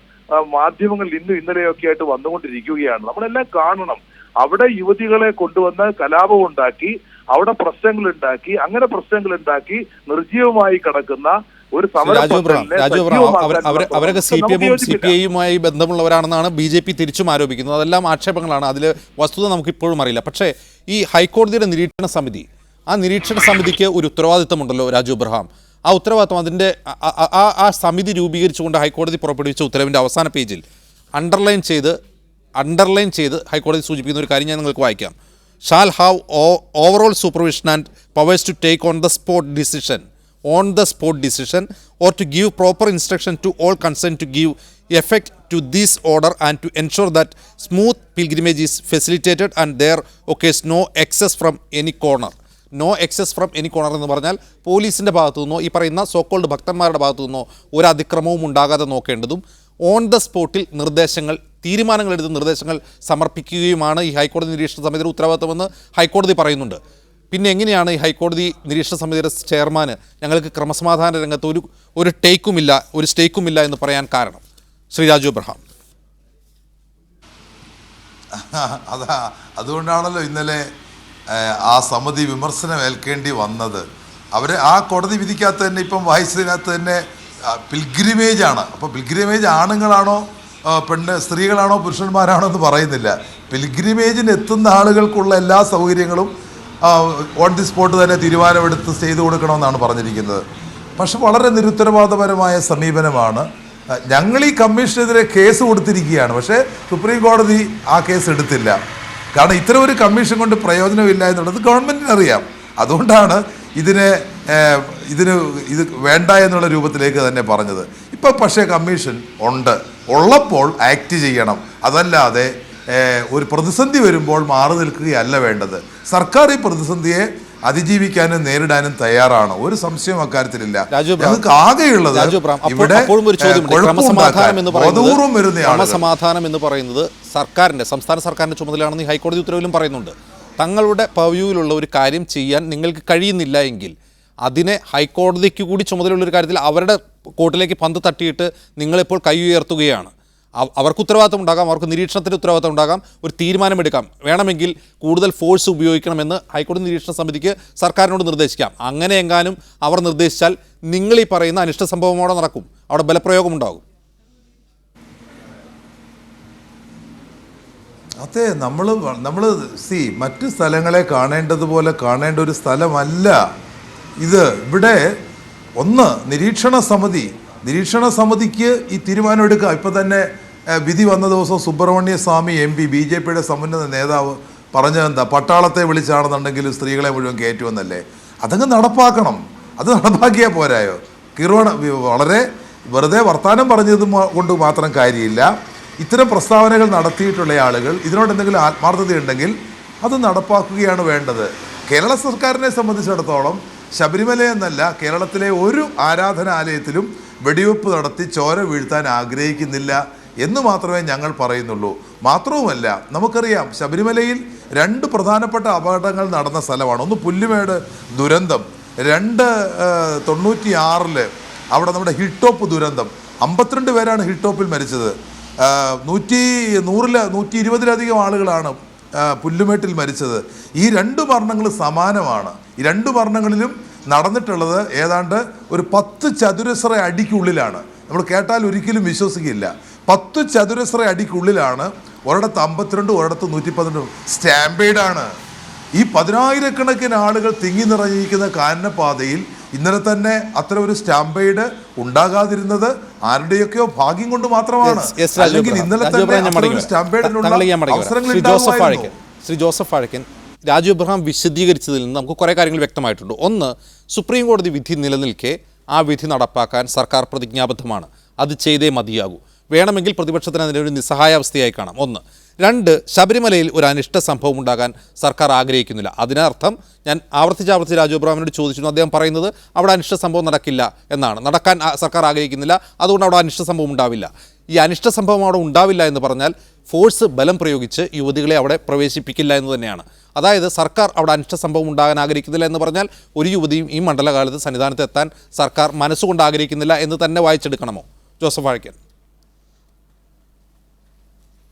മാധ്യമങ്ങളിൽ ഇന്നലെയൊക്കെ ആയിട്ട് വന്നുകൊണ്ടിരിക്കുകയാണ്. നമ്മളെല്ലാം കാണണം. അവിടെ യുവതികളെ കൊണ്ടുവന്ന് കലാപം ഉണ്ടാക്കി, അവിടെ പ്രശ്നങ്ങൾ ഉണ്ടാക്കി നിർജീവമായി കിടക്കുന്ന ഒരു അവരൊക്കെ CPI-യുമായി ബന്ധമുള്ളവരാണെന്നാണ് BJP തിരിച്ചും ആരോപിക്കുന്നത്. അതെല്ലാം ആക്ഷേപങ്ങളാണ്. അതിൽ വസ്തുത നമുക്ക് ഇപ്പോഴും അറിയില്ല. പക്ഷേ ഈ ഹൈക്കോടതിയുടെ നിരീക്ഷണ സമിതി, ആ നിരീക്ഷണ സമിതിക്ക് ഒരു ഉത്തരവാദിത്തമുണ്ടല്ലോ രാജു എബ്രഹാം. ആ ഉത്തരവാദിത്തം അതിൻ്റെ ആ സമിതി രൂപീകരിച്ചുകൊണ്ട് ഹൈക്കോടതി പുറപ്പെടുവിച്ച ഉത്തരവിൻ്റെ അവസാന പേജിൽ അണ്ടർലൈൻ ചെയ്ത് ഹൈക്കോടതി സൂചിപ്പിക്കുന്ന ഒരു കാര്യം ഞാൻ നിങ്ങൾക്ക് വായിക്കാം. Shall have overall supervision and powers to take on the spot decision or to give proper instruction to all concerned to give effect to this order and to ensure that smooth pilgrimage is facilitated and there occurs no excess from any corner. എന്ന് പറഞ്ഞാൽ പോലീസിൻ്റെ ഭാഗത്തു നിന്നോ ഈ പറയുന്ന so-called ഭക്തന്മാരുടെ ഭാഗത്തു നിന്നോ ഒരു അതിക്രമവും ഉണ്ടാകാതെ നോക്കേണ്ടതും ഓൺ ദ സ്പോട്ടിൽ തീരുമാനങ്ങളെടുത്ത് നിർദ്ദേശങ്ങൾ സമർപ്പിക്കുകയുമാണ് ഈ ഹൈക്കോടതി നിരീക്ഷണ സമിതിയുടെ ഉത്തരവാദിത്തമെന്ന് ഹൈക്കോടതി പറയുന്നുണ്ട്. പിന്നെ എങ്ങനെയാണ് ഈ ഹൈക്കോടതി നിരീക്ഷണ സമിതിയുടെ ചെയർമാന് ഞങ്ങൾക്ക് ക്രമസമാധാന രംഗത്ത് ഒരു സ്റ്റേക്കുമില്ല എന്ന് പറയാൻ കാരണം? ശ്രീ രാജു എബ്രഹാം. അതുകൊണ്ടാണല്ലോ ഇന്നലെ ആ സമിതി വിമർശനം ഏൽക്കേണ്ടി വന്നത്. ആ കോടതി വിധിക്കകത്ത് തന്നെ ഇപ്പം വായിച്ചതിനകത്ത് തന്നെ പിൽഗ്രിമേജ് ആണ്. അപ്പോൾ പിൽഗ്രിമേജ് ആണുങ്ങളാണോ സ്ത്രീകളാണോ പുരുഷന്മാരാണോ എന്ന് പറയുന്നില്ല. പിൽഗ്രിമേജിന് എത്തുന്ന ആളുകൾക്കുള്ള എല്ലാ സൗകര്യങ്ങളും ഓൺ ദി സ്പോട്ട് തന്നെ തീരുമാനമെടുത്ത് ചെയ്തു കൊടുക്കണമെന്നാണ് പറഞ്ഞിരിക്കുന്നത്. പക്ഷെ വളരെ നിരുത്തരവാദപരമായ സമീപനമാണ്. ഞങ്ങൾ ഈ കമ്മീഷനെതിരെ കേസ് കൊടുത്തിരിക്കുകയാണ്. പക്ഷേ സുപ്രീം കോടതി ആ കേസ് എടുത്തില്ല. കാരണം ഇത്തരം ഒരു കമ്മീഷൻ കൊണ്ട് പ്രയോജനമില്ല എന്നുള്ളത് ഗവൺമെൻറ്റിന് അറിയാം. അതുകൊണ്ടാണ് ഇത് വേണ്ട എന്നുള്ള രൂപത്തിലേക്ക് തന്നെ പറഞ്ഞത്. ഇപ്പം പക്ഷേ കമ്മീഷൻ ഉള്ളപ്പോൾ ആക്ട് ചെയ്യണം. അതല്ലാതെ ഒരു പ്രതിസന്ധി വരുമ്പോൾ മാറി നിൽക്കുകയല്ല വേണ്ടത്. സർക്കാർ ഈ പ്രതിസന്ധിയെ അതിജീവിക്കാനും നേരിടാനും തയ്യാറാണ്. ഒരു സംശയം അക്കാര്യത്തിലില്ല. ഞങ്ങൾക്ക് ആകെയുള്ളത് ഇവിടെ ക്രമസമാധാനം എന്ന് പറയുന്നത് സംസ്ഥാന സർക്കാരിന്റെ ചുമതലയാണെന്ന് ഹൈക്കോടതി ഉത്തരവിലും പറയുന്നുണ്ട്. തങ്ങളുടെ പവ്യൂവിലുള്ള ഒരു കാര്യം ചെയ്യാൻ നിങ്ങൾക്ക് കഴിയുന്നില്ല എങ്കിൽ അതിനെ ഹൈക്കോടതിക്ക് കൂടി ചുമതലയുള്ളൊരു കാര്യത്തിൽ അവരുടെ കോർട്ടിലേക്ക് പന്ത് തട്ടിയിട്ട് നിങ്ങളിപ്പോൾ കൈ ഉയർത്തുകയാണ്. അവർക്ക് ഉത്തരവാദിത്തം ഉണ്ടാകാം, അവർക്ക് നിരീക്ഷണത്തിൻ്റെ ഉത്തരവാദിത്തം ഉണ്ടാകാം, ഒരു തീരുമാനമെടുക്കാം, വേണമെങ്കിൽ കൂടുതൽ ഫോഴ്സ് ഉപയോഗിക്കണമെന്ന് ഹൈക്കോടതി നിരീക്ഷണ സമിതിക്ക് സർക്കാരിനോട് നിർദ്ദേശിക്കാം. അങ്ങനെ എങ്ങാനും അവർ നിർദ്ദേശിച്ചാൽ നിങ്ങൾ ഈ പറയുന്ന അനിഷ്ട സംഭവം അവിടെ നടക്കും, അവിടെ ബലപ്രയോഗം ഉണ്ടാകും. അതെ, നമ്മൾ മറ്റ് സ്ഥലങ്ങളെ കാണേണ്ടതുപോലെ കാണേണ്ട ഒരു സ്ഥലമല്ല ഇത്. ഇവിടെ ഒന്ന് നിരീക്ഷണ സമിതിക്ക് ഈ തീരുമാനം എടുക്കുക. ഇപ്പം തന്നെ വിധി വന്ന ദിവസം സുബ്രഹ്മണ്യ സ്വാമി MP BJPയുടെ സമുന്നത നേതാവ് പറഞ്ഞതെന്താ, പട്ടാളത്തെ വിളിച്ചാണെന്നുണ്ടെങ്കിൽ സ്ത്രീകളെ മുഴുവൻ കയറ്റുമെന്നല്ലേ. അതങ്ങ് നടപ്പാക്കണം. അത് നടപ്പാക്കിയാൽ പോരായോ? വളരെ വെറുതെ വർത്തമാനം പറഞ്ഞത് കൊണ്ട് മാത്രം കാര്യമില്ല. ഇത്തരം പ്രസ്താവനകൾ നടത്തിയിട്ടുള്ള ആളുകൾ ഇതിനോട് എന്തെങ്കിലും ആത്മാർത്ഥതയുണ്ടെങ്കിൽ അത് നടപ്പാക്കുകയാണ് വേണ്ടത്. കേരള സർക്കാരിനെ സംബന്ധിച്ചിടത്തോളം ശബരിമല എന്നല്ല, കേരളത്തിലെ ഒരു ആരാധനാലയത്തിലും വെടിവെപ്പ് നടത്തി ചോര വീഴ്ത്താൻ ആഗ്രഹിക്കുന്നില്ല എന്ന് മാത്രമേ ഞങ്ങൾ പറയുന്നുള്ളൂ. മാത്രവുമല്ല, നമുക്കറിയാം ശബരിമലയിൽ 2 പ്രധാനപ്പെട്ട അപകടങ്ങൾ നടന്ന സ്ഥലമാണ്. ഒന്ന് പുല്ലുമേട് ദുരന്തം, 96 അവിടെ നമ്മുടെ ഹിൽ ടോപ്പ് ദുരന്തം. 52 പേരാണ് ഹിൽ ടോപ്പിൽ മരിച്ചത്. 120-ലധികം ആളുകളാണ് പുല്ലുമേട്ടിൽ മരിച്ചത്. ഈ 2 മരണങ്ങൾ സമാനമാണ്. ഈ 2 മരണങ്ങളിലും നടന്നിട്ടുള്ളത് ഏതാണ്ട് ഒരു 10 ചതുരശ്ര അടിക്കുള്ളിലാണ്. നമ്മൾ കേട്ടാൽ ഒരിക്കലും വിശ്വസിക്കില്ല. 10 ചതുരശ്ര അടിക്കുള്ളിലാണ്. ഒരിടത്ത് 52, ഒരിടത്ത് 112. സ്റ്റാമ്പേഡാണ്. ഈ 10,000-കണക്കിന് ആളുകൾ തിങ്ങി നിറഞ്ഞിരിക്കുന്ന കാനനപാതയിൽ ഇന്നലെ തന്നെ അത്ര ഒരു സ്റ്റാമ്പേഡ് ഉണ്ടാകാതിരുന്നത് ആരുടെയൊക്കെയോ ഭാഗ്യം കൊണ്ട് മാത്രമാണ്. അല്ലെങ്കിൽ ഇന്നലെ തന്നെ ശ്രീ ജോസഫ് വാഴക്കൻ, രാജു എബ്രഹാം വിശദീകരിച്ചതിൽ നിന്ന് നമുക്ക് കുറേ കാര്യങ്ങൾ വ്യക്തമായിട്ടുണ്ട്. ഒന്ന്, സുപ്രീം കോടതി വിധി നിലനിൽക്കെ ആ വിധി നടപ്പാക്കാൻ സർക്കാർ പ്രതിജ്ഞാബദ്ധമാണ്. അത് ചെയ്തേ മതിയാകൂ. വേണമെങ്കിൽ പ്രതിപക്ഷത്തിന് അതിൻ്റെ ഒരു നിസ്സഹായാവസ്ഥയായി കാണാം. 1. 2, ശബരിമലയിൽ ഒരു അനിഷ്ട സംഭവം ഉണ്ടാകാൻ സർക്കാർ ആഗ്രഹിക്കുന്നില്ല. അതിനർത്ഥം ഞാൻ ആവർത്തിച്ച് രാജു എബ്രഹാമിനോട് ചോദിച്ചിരുന്നു. അദ്ദേഹം പറയുന്നത് അവിടെ അനിഷ്ട സംഭവം നടക്കില്ല എന്നാണ്. നടക്കാൻ സർക്കാർ ആഗ്രഹിക്കുന്നില്ല, അതുകൊണ്ട് അവിടെ അനിഷ്ട സംഭവം ഉണ്ടാവില്ല. ഈ അനിഷ്ട സംഭവം അവിടെ ഉണ്ടാവില്ല എന്ന് പറഞ്ഞാൽ ഫോഴ്സ് ബലം പ്രയോഗിച്ച് യുവതികളെ അവിടെ പ്രവേശിപ്പിക്കില്ല എന്ന് തന്നെയാണ്. അതായത് സർക്കാർ അവിടെ അനിഷ്ട സംഭവം ഉണ്ടാകാൻ ആഗ്രഹിക്കുന്നില്ല എന്ന് പറഞ്ഞാൽ ഒരു യുവതിയും ഈ മണ്ഡലകാലത്ത് സന്നിധാനത്ത് എത്താൻ സർക്കാർ മനസ്സുകൊണ്ട് ആഗ്രഹിക്കുന്നില്ല എന്ന് തന്നെ വായിച്ചെടുക്കണമോ? ജോസഫ് വാഴക്കൻ.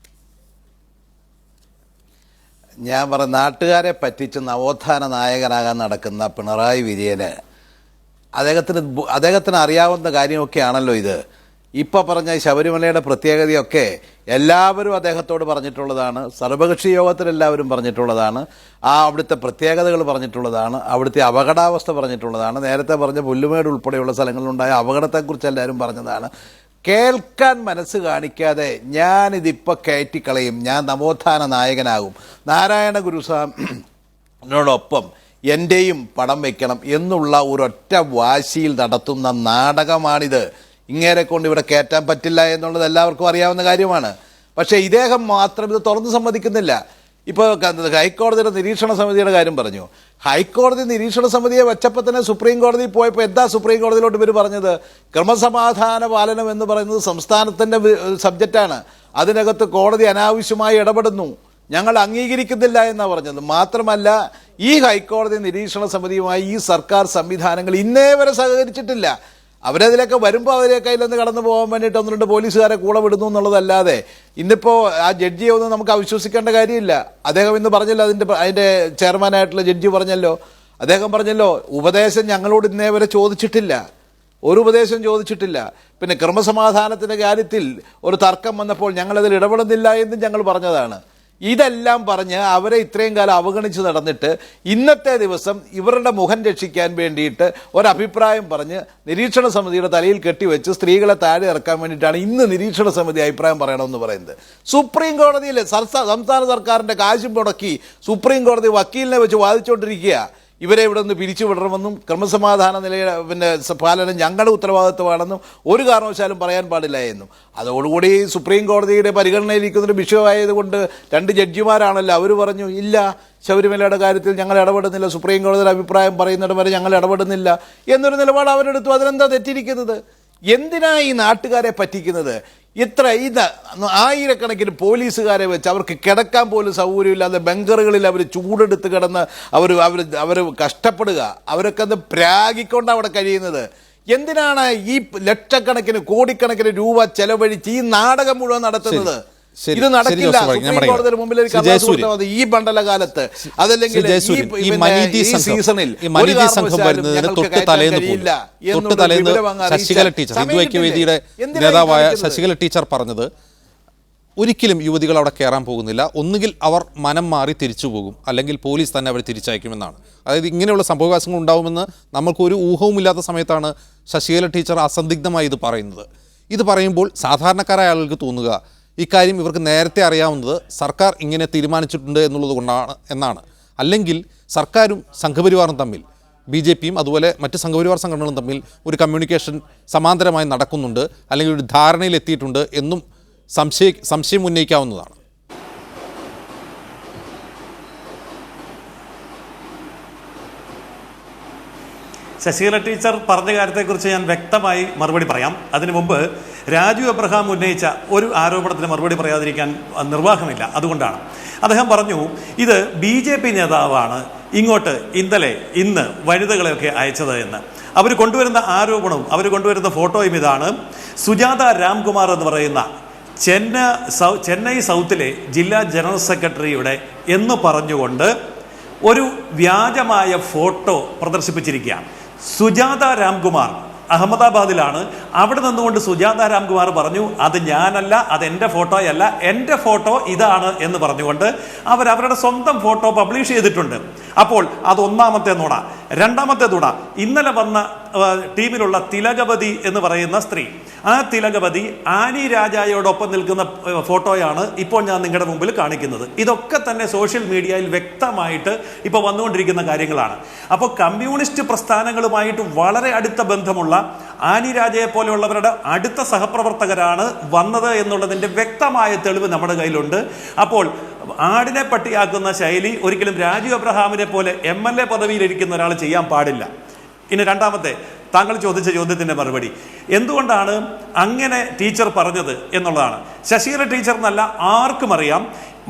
ഞാൻ പറഞ്ഞ നാട്ടുകാരെ പറ്റിച്ച് നവോത്ഥാന നായകനാകാൻ നടക്കുന്ന പിണറായി വിജയന് അദ്ദേഹത്തിന് അറിയാവുന്ന കാര്യമൊക്കെയാണല്ലോ ഇത്. ഇപ്പോൾ പറഞ്ഞ ശബരിമലയുടെ പ്രത്യേകതയൊക്കെ എല്ലാവരും അദ്ദേഹത്തോട് പറഞ്ഞിട്ടുള്ളതാണ്. സർവകക്ഷി യോഗത്തിൽ എല്ലാവരും പറഞ്ഞിട്ടുള്ളതാണ്. അവിടുത്തെ പ്രത്യേകതകൾ പറഞ്ഞിട്ടുള്ളതാണ്. അവിടുത്തെ അപകടാവസ്ഥ പറഞ്ഞിട്ടുള്ളതാണ്. നേരത്തെ പറഞ്ഞ പുല്ലുമേട് ഉൾപ്പെടെയുള്ള സ്ഥലങ്ങളിലുണ്ടായ അപകടത്തെക്കുറിച്ച് എല്ലാവരും പറഞ്ഞതാണ്. കേൾക്കാൻ മനസ്സ് കാണിക്കാതെ ഞാനിതിപ്പോൾ കയറ്റിക്കളയും, ഞാൻ നവോത്ഥാന നായകനാകും, നാരായണ ഗുരുസ്വാമിനോടൊപ്പം എൻ്റെയും പടം വയ്ക്കണം എന്നുള്ള ഒരൊറ്റ വാശിയിൽ നടത്തുന്ന നാടകമാണിത്. ഇങ്ങേരെ കൊണ്ട് ഇവിടെ കയറ്റാൻ പറ്റില്ല എന്നുള്ളത് എല്ലാവർക്കും അറിയാവുന്ന കാര്യമാണ്. പക്ഷേ ഇദ്ദേഹം മാത്രം ഇത് തുറന്ന് സമ്മതിക്കുന്നില്ല. ഇപ്പോൾ ഹൈക്കോടതിയുടെ നിരീക്ഷണ സമിതിയുടെ കാര്യം പറഞ്ഞു. ഹൈക്കോടതി നിരീക്ഷണ സമിതിയെ വെച്ചപ്പോൾ തന്നെ സുപ്രീം കോടതി പോയപ്പോൾ എന്താ സുപ്രീം കോടതിയിലോട്ട് ഇവർ പറഞ്ഞത്? ക്രമസമാധാന പാലനം എന്ന് പറയുന്നത് സംസ്ഥാനത്തിൻ്റെ സബ്ജക്റ്റാണ്. അതിനകത്ത് കോടതി അനാവശ്യമായി ഇടപെടുന്നു, ഞങ്ങൾ അംഗീകരിക്കുന്നില്ല എന്നാണ് പറഞ്ഞത്. മാത്രമല്ല, ഈ ഹൈക്കോടതി നിരീക്ഷണ സമിതിയുമായി ഈ സർക്കാർ സംവിധാനങ്ങൾ ഇന്നേ വരെ സഹകരിച്ചിട്ടില്ല. അവരതിലൊക്കെ വരുമ്പോൾ അവരെ കയ്യിൽ നിന്ന് കടന്നു പോകാൻ വേണ്ടിയിട്ട് 1-2 പോലീസുകാരെ കൂടെ വിടുന്നു എന്നുള്ളതല്ലാതെ ഇന്നിപ്പോൾ ആ ജഡ്ജിയെ ഒന്നും നമുക്ക് അവിശ്വസിക്കേണ്ട കാര്യമില്ല. അദ്ദേഹം ഇന്ന് പറഞ്ഞല്ലോ, അതിൻ്റെ ചെയർമാനായിട്ടുള്ള ജഡ്ജി പറഞ്ഞല്ലോ, അദ്ദേഹം പറഞ്ഞല്ലോ, ഉപദേശം ഞങ്ങളോട് ഇന്നേ വരെ ചോദിച്ചിട്ടില്ല, ഒരു ഉപദേശം ചോദിച്ചിട്ടില്ല. പിന്നെ ക്രമസമാധാനത്തിൻ്റെ കാര്യത്തിൽ ഒരു തർക്കം വന്നപ്പോൾ ഞങ്ങളതിൽ ഇടപെടുന്നില്ല എന്നും ഞങ്ങൾ പറഞ്ഞതാണ്. ഇതെല്ലാം പറഞ്ഞ് അവരെ ഇത്രയും കാലം അവഗണിച്ച് നടന്നിട്ട് ഇന്നത്തെ ദിവസം ഇവരുടെ മുഖം രക്ഷിക്കാൻ വേണ്ടിയിട്ട് ഒരഭിപ്രായം പറഞ്ഞ് നിരീക്ഷണ സമിതിയുടെ തലയിൽ കെട്ടിവെച്ച് സ്ത്രീകളെ താഴെ ഇറക്കാൻ വേണ്ടിയിട്ടാണ് ഇന്ന് നിരീക്ഷണ സമിതി അഭിപ്രായം പറയണമെന്ന് പറയുന്നത്. സുപ്രീം കോടതിയിൽ സംസ്ഥാന സർക്കാരിൻ്റെ കാശും മുടക്കി സുപ്രീം കോടതി വക്കീലിനെ വെച്ച് വാദിച്ചുകൊണ്ടിരിക്കുക. ഇവരെ ഇവിടെ നിന്ന് പിരിച്ചുവിടണമെന്നും ക്രമസമാധാന പാലനം ഞങ്ങളുടെ ഉത്തരവാദിത്വമാണെന്നും ഒരു കാരണവശാലും പറയാൻ പാടില്ല എന്നും. അതോടുകൂടി സുപ്രീം കോടതിയുടെ പരിഗണനയിലിരിക്കുന്നൊരു വിഷയമായതുകൊണ്ട് 2 ജഡ്ജിമാരാണല്ലോ, അവർ പറഞ്ഞു ഇല്ല, ശബരിമലയുടെ കാര്യത്തിൽ ഞങ്ങൾ ഇടപെടുന്നില്ല, സുപ്രീം കോടതിയുടെ അഭിപ്രായം പറയുന്നിടം വരെ ഞങ്ങൾ ഇടപെടുന്നില്ല എന്നൊരു നിലപാട് അവരെടുത്തു. അതിലെന്താ തെറ്റിയിരിക്കുന്നത്? എന്തിനാ ഈ നാട്ടുകാരെ പറ്റിക്കുന്നത്? ഇത്ര ഇത് ആയിരക്കണക്കിന് പോലീസുകാരെ വെച്ച് അവർക്ക് കിടക്കാൻ പോലും സൗകര്യമില്ലാതെ ബങ്കറുകളിൽ അവർ ചൂടെടുത്ത് കിടന്ന് അവർ കഷ്ടപ്പെടുക, അവരൊക്കെ അത് പ്രാഗിക്കൊണ്ട് അവിടെ കഴിയുന്നത്. എന്തിനാണ് ഈ ലക്ഷക്കണക്കിന് കോടിക്കണക്കിന് രൂപ ചെലവഴിച്ച് ഈ നാടകം മുഴുവൻ നടത്തുന്നത്? ഇത് നടക്കില്ല. സുപ്രീം കോടതിയുടെ മുമ്പിൽ ഒരു കഥ കൊടുത്താൽ മതി. ഈ മണ്ഡലകാലത്ത് അതല്ലെങ്കിൽ ഈ സീസണിൽ ശശികല ടീച്ചർ, ഹിന്ദു ഐക്യവേദിയുടെ നേതാവായ ശശികല ടീച്ചർ പറഞ്ഞത് ഒരിക്കലും യുവതികൾ അവിടെ കയറാൻ പോകുന്നില്ല, ഒന്നുകിൽ അവർ മനം മാറി തിരിച്ചു പോകും, അല്ലെങ്കിൽ പോലീസ് തന്നെ അവർ തിരിച്ചയക്കുമെന്നാണ്. അതായത് ഇങ്ങനെയുള്ള സംഭവവികാസങ്ങൾ ഉണ്ടാവുമെന്ന് നമ്മൾക്കൊരു ഊഹവുമില്ലാത്ത സമയത്താണ് ശശികല ടീച്ചർ അസന്ദിഗ്ധമായി ഇത് പറയുന്നത്. ഇത് പറയുമ്പോൾ സാധാരണക്കാരായ ആളുകൾക്ക് തോന്നുക ഇക്കാര്യം ഇവർക്ക് നേരത്തെ അറിയാവുന്നത് സർക്കാർ ഇങ്ങനെ തീരുമാനിച്ചിട്ടുണ്ട് എന്നുള്ളത് കൊണ്ടാണ് എന്നാണ്. അല്ലെങ്കിൽ സർക്കാരും സംഘപരിവാറും തമ്മിൽ, BJPയും അതുപോലെ മറ്റ് സംഘപരിവാർ സംഘടനകളും തമ്മിൽ ഒരു കമ്മ്യൂണിക്കേഷൻ സമാന്തരമായി നടക്കുന്നുണ്ട്, അല്ലെങ്കിൽ ഒരു ധാരണയിലെത്തിയിട്ടുണ്ട് എന്നും സംശയം ഉന്നയിക്കാവുന്നതാണ്. ശശികല ടീച്ചർ പറഞ്ഞ കാര്യത്തെക്കുറിച്ച് ഞാൻ വ്യക്തമായി മറുപടി പറയാം. അതിനു മുമ്പ് രാജു എബ്രഹാം ഉന്നയിച്ച ഒരു ആരോപണത്തിന് മറുപടി പറയാതിരിക്കാൻ നിർവാഹമില്ല. അതുകൊണ്ടാണ് അദ്ദേഹം പറഞ്ഞു, ഇത് BJP നേതാവാണ് ഇങ്ങോട്ട് ഇന്ന് വനിതകളെയൊക്കെ അയച്ചത് എന്ന്. അവർ കൊണ്ടുവരുന്ന ആരോപണവും അവർ കൊണ്ടുവരുന്ന ഫോട്ടോയും ഇതാണ്. സുജാത രാംകുമാർ എന്ന് പറയുന്ന ചെന്നൈ സൗത്തിലെ ജില്ലാ ജനറൽ സെക്രട്ടറിയുടെ എന്ന് പറഞ്ഞുകൊണ്ട് ഒരു വ്യാജമായ ഫോട്ടോ പ്രദർശിപ്പിച്ചിരിക്കുകയാണ്. സുജാത രാംകുമാർ അഹമ്മദാബാദിലാണ്. അവിടെ നിന്നുകൊണ്ട് സുജാത രാംകുമാർ പറഞ്ഞു, അത് ഞാനല്ല, അത് എൻ്റെ ഫോട്ടോയല്ല, എൻ്റെ ഫോട്ടോ ഇതാണ് എന്ന് പറഞ്ഞുകൊണ്ട് അവരുടെ സ്വന്തം ഫോട്ടോ പബ്ലിഷ് ചെയ്തിട്ടുണ്ട്. അപ്പോൾ അത് ഒന്നാമത്തെ നുണ. രണ്ടാമത്തെ നുണ, ഇന്നലെ വന്ന ടീമിലുള്ള തിലകവതി എന്ന് പറയുന്ന സ്ത്രീ, ആ തിലകവതി ആനി രാജായോടൊപ്പം നിൽക്കുന്ന ഫോട്ടോയാണ് ഇപ്പോൾ ഞാൻ നിങ്ങളുടെ മുമ്പിൽ കാണിക്കുന്നത്. ഇതൊക്കെ തന്നെ സോഷ്യൽ മീഡിയയിൽ വ്യക്തമായിട്ട് ഇപ്പോൾ വന്നുകൊണ്ടിരിക്കുന്ന കാര്യങ്ങളാണ്. അപ്പോൾ കമ്മ്യൂണിസ്റ്റ് പ്രസ്ഥാനങ്ങളുമായിട്ട് വളരെ അടുത്ത ബന്ധമുള്ള ആനി രാജയെ പോലെയുള്ളവരുടെ അടുത്ത സഹപ്രവർത്തകരാണ് വന്നത് എന്നുള്ളതിൻ്റെ വ്യക്തമായ തെളിവ് നമ്മുടെ കയ്യിലുണ്ട്. അപ്പോൾ ആടിനെ പട്ടിയാക്കുന്ന ശൈലി ഒരിക്കലും രാജു എബ്രഹാമിനെ പോലെ MLA പദവിയിലിരിക്കുന്ന ഒരാൾ ചെയ്യാൻ പാടില്ല. ഇനി രണ്ടാമത്തെ, താങ്കൾ ചോദിച്ച ചോദ്യത്തിൻ്റെ മറുപടി, എന്തുകൊണ്ടാണ് അങ്ങനെ ടീച്ചർ പറഞ്ഞത് എന്നുള്ളതാണ്. ശശികല ടീച്ചർ എന്നല്ല ആർക്കും അറിയാം,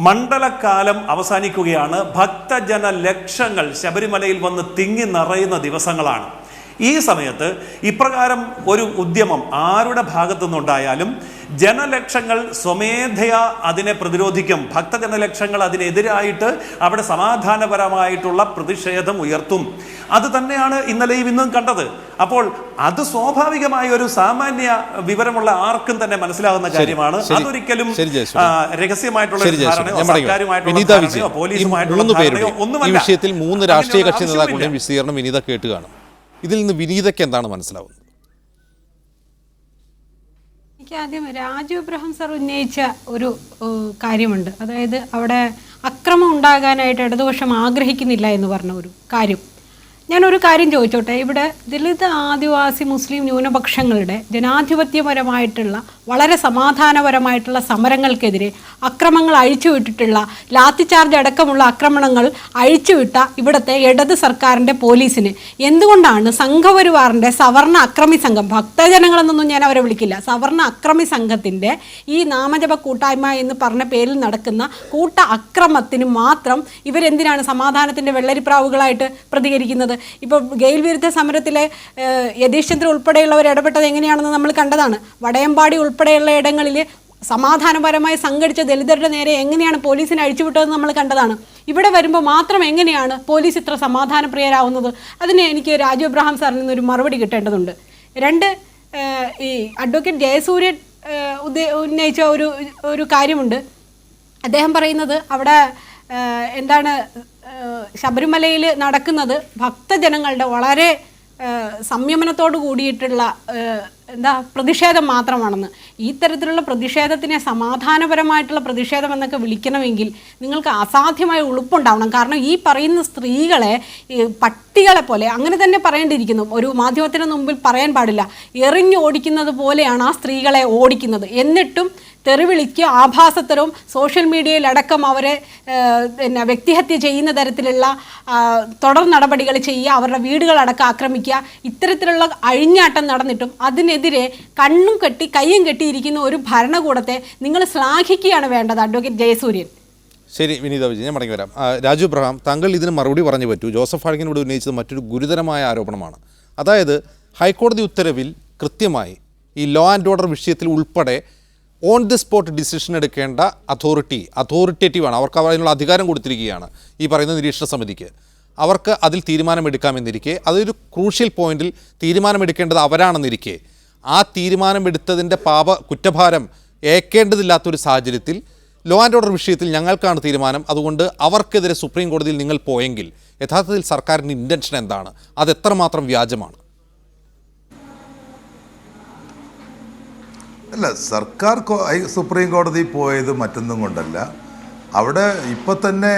മണ്ഡലകാലം അവസാനിക്കുകയാണ്. ഭക്തജന ലക്ഷങ്ങൾ ശബരിമലയിൽ വന്ന് തിങ്ങി നിറയുന്ന ദിവസങ്ങളാണ്. ഈ സമയത്ത് ഇപ്രകാരം ഒരു ഉദ്യമം ആരുടെ ഭാഗത്തു നിന്നുണ്ടായാലും ജനലക്ഷങ്ങൾ സ്വമേധയാ അതിനെ പ്രതിരോധിക്കും. ഭക്തജനലക്ഷങ്ങൾ അതിനെതിരായിട്ട് അവിടെ സമാധാനപരമായിട്ടുള്ള പ്രതിഷേധം ഉയർത്തും. അത് തന്നെയാണ് ഇന്നലെയും ഇന്നും കണ്ടത്. അപ്പോൾ അത് സ്വാഭാവികമായ ഒരു സാമാന്യ വിവരമുള്ള ആർക്കും തന്നെ മനസ്സിലാകുന്ന കാര്യമാണ്. അതൊരിക്കലും രഹസ്യമായിട്ടുള്ള ഈ വിഷയത്തിൽ 3 രാഷ്ട്രീയ കക്ഷി നേതാക്കളുടെയും വിശദീകരണം വിനീത കേട്ട് കാണും. ഇതിൽ നിന്ന് വിനീതയ്ക്ക് എന്താണ് മനസ്സിലാവുന്നത്? എനിക്ക് ആദ്യം രാജു എബ്രഹാം സർ ഉന്നയിച്ച ഒരു കാര്യമുണ്ട്. അതായത് അവിടെ അക്രമം ഉണ്ടാകാനായിട്ട് ഇടതുപക്ഷം ആഗ്രഹിക്കുന്നില്ല എന്ന് പറഞ്ഞ ഒരു കാര്യം. ഞാനൊരു കാര്യം ചോദിച്ചോട്ടെ. ഇവിടെ ദളിത്, ആദിവാസി, മുസ്ലിം ന്യൂനപക്ഷങ്ങളുടെ ജനാധിപത്യപരമായിട്ടുള്ള വളരെ സമാധാനപരമായിട്ടുള്ള സമരങ്ങൾക്കെതിരെ അക്രമങ്ങൾ അഴിച്ചുവിട്ടിട്ടുള്ള, ലാത്തിചാർജ് അടക്കമുള്ള ആക്രമണങ്ങൾ അഴിച്ചുവിട്ട ഇവിടുത്തെ ഇടത് സർക്കാരിൻ്റെ പോലീസിന് എന്തുകൊണ്ടാണ് സംഘപരിവാറിൻ്റെ സവർണ അക്രമി സംഘം, ഭക്തജനങ്ങളെന്നൊന്നും ഞാൻ അവരെ വിളിക്കില്ല, സവർണ അക്രമി സംഘത്തിൻ്റെ ഈ നാമജപ കൂട്ടായ്മ എന്ന് പറഞ്ഞ പേരിൽ നടക്കുന്ന കൂട്ട അക്രമത്തിന് മാത്രം ഇവരെന്തിനാണ് സമാധാനത്തിൻ്റെ വെള്ളരിപ്രാവുകളായിട്ട് പ്രതികരിക്കുന്നത്? ഇപ്പോൾ ഗെയിൽ വിരുദ്ധ സമരത്തിലെ യതീഷ് ചന്ദ്ര ഉൾപ്പെടെയുള്ളവർ ഇടപെട്ടത് എങ്ങനെയാണെന്ന് നമ്മൾ കണ്ടതാണ്. വടയമ്പാടി ഉൾപ്പെടെയുള്ള ഇടങ്ങളിൽ സമാധാനപരമായി സംഘടിച്ച ദലിതരുടെ നേരെ എങ്ങനെയാണ് പോലീസിനെ അഴിച്ചുവിട്ടതെന്ന് നമ്മൾ കണ്ടതാണ്. ഇവിടെ വരുമ്പോൾ മാത്രം എങ്ങനെയാണ് പോലീസ് ഇത്ര സമാധാനപ്രിയരാവുന്നത്? അതിന് എനിക്ക് രാജു എബ്രഹാം സാറിൽ നിന്നൊരു മറുപടി കിട്ടേണ്ടതുണ്ട്. രണ്ട്, ഈ അഡ്വക്കേറ്റ് ജയസൂര്യൻ ഉന്നയിച്ച ഒരു കാര്യമുണ്ട്. അദ്ദേഹം പറയുന്നത് അവിടെ എന്താണ് ശബരിമലയിൽ നടക്കുന്നത് ഭക്തജനങ്ങളുടെ വളരെ സംയമനത്തോട് കൂടിയിട്ടുള്ള പ്രതിഷേധം മാത്രമാണെന്ന്. ഈ തരത്തിലുള്ള പ്രതിഷേധത്തിനെ സമാധാനപരമായിട്ടുള്ള പ്രതിഷേധം എന്നൊക്കെ വിളിക്കണമെങ്കിൽ നിങ്ങൾക്ക് അസാധ്യമായ ഉളുപ്പുണ്ടാവണം. കാരണം ഈ പറയുന്ന സ്ത്രീകളെ പട്ടികളെ പോലെ, അങ്ങനെ തന്നെ പറയേണ്ടിയിരിക്കുന്നു, ഒരു മാധ്യമത്തിന് മുമ്പിൽ പറയാൻ പാടില്ല, എറിഞ്ഞ് ഓടിക്കുന്നത് പോലെയാണ് ആ സ്ത്രീകളെ ഓടിക്കുന്നത്. എന്നിട്ടും തെറിവിളിക്കുക, ആഭാസത്തരവും സോഷ്യൽ മീഡിയയിലടക്കം അവരെ വ്യക്തിഹത്യ ചെയ്യുന്ന തരത്തിലുള്ള തുടർ നടപടികൾ ചെയ്യുക, അവരുടെ വീടുകളടക്കം ആക്രമിക്കുക, ഇത്തരത്തിലുള്ള അഴിഞ്ഞാട്ടം നടന്നിട്ടും അതിന് ഇതിനെതിരെ കണ്ണും കെട്ടി കയ്യും കെട്ടിയിരിക്കുന്ന ഒരു ഭരണകൂടത്തെ നിങ്ങൾ ശ്ലാഘിക്കുകയാണ് വേണ്ടത് അഡ്വക്കേറ്റ് ജയസൂര്യൻ. ശരി വിനീത വിജയൻ, ഞാൻ മടങ്ങി വരാം. രാജു എബ്രഹാം, താങ്കൾ ഇതിന് മറുപടി പറഞ്ഞു പറ്റൂ. ജോസഫ് ഫാൽക്കനോട് ഉന്നയിച്ചത് മറ്റൊരു ഗുരുതരമായ ആരോപണമാണ്. അതായത് ഹൈക്കോടതി ഉത്തരവിൽ കൃത്യമായി ഈ ലോ ആൻഡ് ഓർഡർ വിഷയത്തിൽ ഉൾപ്പെടെ ഓൺ ദി സ്പോട്ട് ഡിസിഷൻ എടുക്കേണ്ട അതോറിറ്റേറ്റീവാണ്, അവർക്ക് അതിനുള്ള അധികാരം കൊടുത്തിരിക്കുകയാണ് ഈ പറയുന്ന നിരീക്ഷണ സമിതിക്ക്. അവർക്ക് അതിൽ തീരുമാനമെടുക്കാമെന്നിരിക്കെ, അതൊരു ക്രൂഷ്യൽ പോയിന്റിൽ തീരുമാനമെടുക്കേണ്ടത് അവരാണെന്നിരിക്കെ, ആ തീരുമാനമെടുത്തതിൻ്റെ കുറ്റഭാരം ഏൽക്കേണ്ടതില്ലാത്തൊരു സാഹചര്യത്തിൽ ലോ ആൻഡ് ഓർഡർ വിഷയത്തിൽ ഞങ്ങൾക്കാണ് തീരുമാനം, അതുകൊണ്ട് അവർക്കെതിരെ സുപ്രീം കോടതിയിൽ നിങ്ങൾ പോയെങ്കിൽ യഥാർത്ഥത്തിൽ സർക്കാരിൻ്റെ ഇൻറ്റൻഷൻ എന്താണ്? അത് എത്രമാത്രം വ്യാജമാണ്? അല്ല, സർക്കാർ സുപ്രീം കോടതി പോയത് മറ്റൊന്നും കൊണ്ടല്ല. അവിടെ ഇപ്പം തന്നെ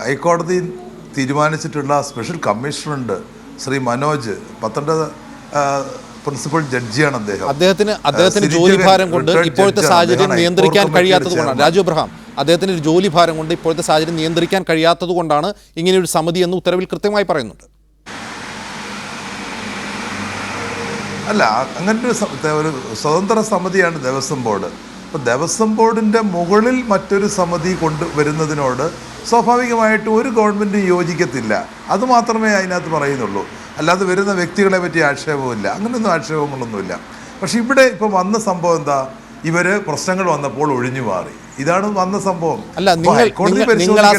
ഹൈക്കോടതി തീരുമാനിച്ചിട്ടുള്ള സ്പെഷ്യൽ കമ്മീഷണറുണ്ട് ശ്രീ മനോജ്, പത്തനംതിട്ട പ്രിൻസിപ്പൽ ജഡ്ജിയാണ് അദ്ദേഹത്തിന് ജോലിഭാരം കൊണ്ട് ഇപ്പോഴത്തെ സാഹചര്യം നിയന്ത്രിക്കാൻ കഴിയാത്തത് കൊണ്ടാണ്. രാജു എബ്രഹാം, അദ്ദേഹത്തിന് ഒരു ജോലിഭാരം കൊണ്ട് ഇപ്പോഴത്തെ സാഹചര്യം നിയന്ത്രിക്കാൻ കഴിയാത്തത് കൊണ്ടാണ് ഇങ്ങനെയൊരു സമിതി എന്ന് ഉത്തരവിൽ കൃത്യമായി പറയുന്നുണ്ട്. അല്ല, അങ്ങനത്തെ ഒരു സ്വതന്ത്ര സമിതിയാണ് ദേവസ്വം ബോർഡ്. അപ്പോൾ ദേവസ്വം ബോർഡിൻ്റെ മുകളിൽ മറ്റൊരു സമിതി കൊണ്ടുവരുന്നതിനോട് സ്വാഭാവികമായിട്ട് ഒരു ഗവൺമെൻറ്റും യോജിക്കത്തില്ല. അതുമാത്രമേ അതിനകത്ത് പറയുന്നുള്ളൂ. അല്ലാതെ വരുന്ന വ്യക്തികളെ പറ്റി ആക്ഷേപമില്ല, അങ്ങനെയൊന്നും ആക്ഷേപങ്ങളൊന്നുമില്ല. പക്ഷെ ഇവിടെ ഇപ്പോൾ വന്ന സംഭവം എന്താ? ഇവര് പ്രശ്നങ്ങൾ വന്നപ്പോൾ ഒഴിഞ്ഞു മാറി. ഇതാണ് വന്ന സംഭവം. അല്ല, നിങ്ങൾ ആ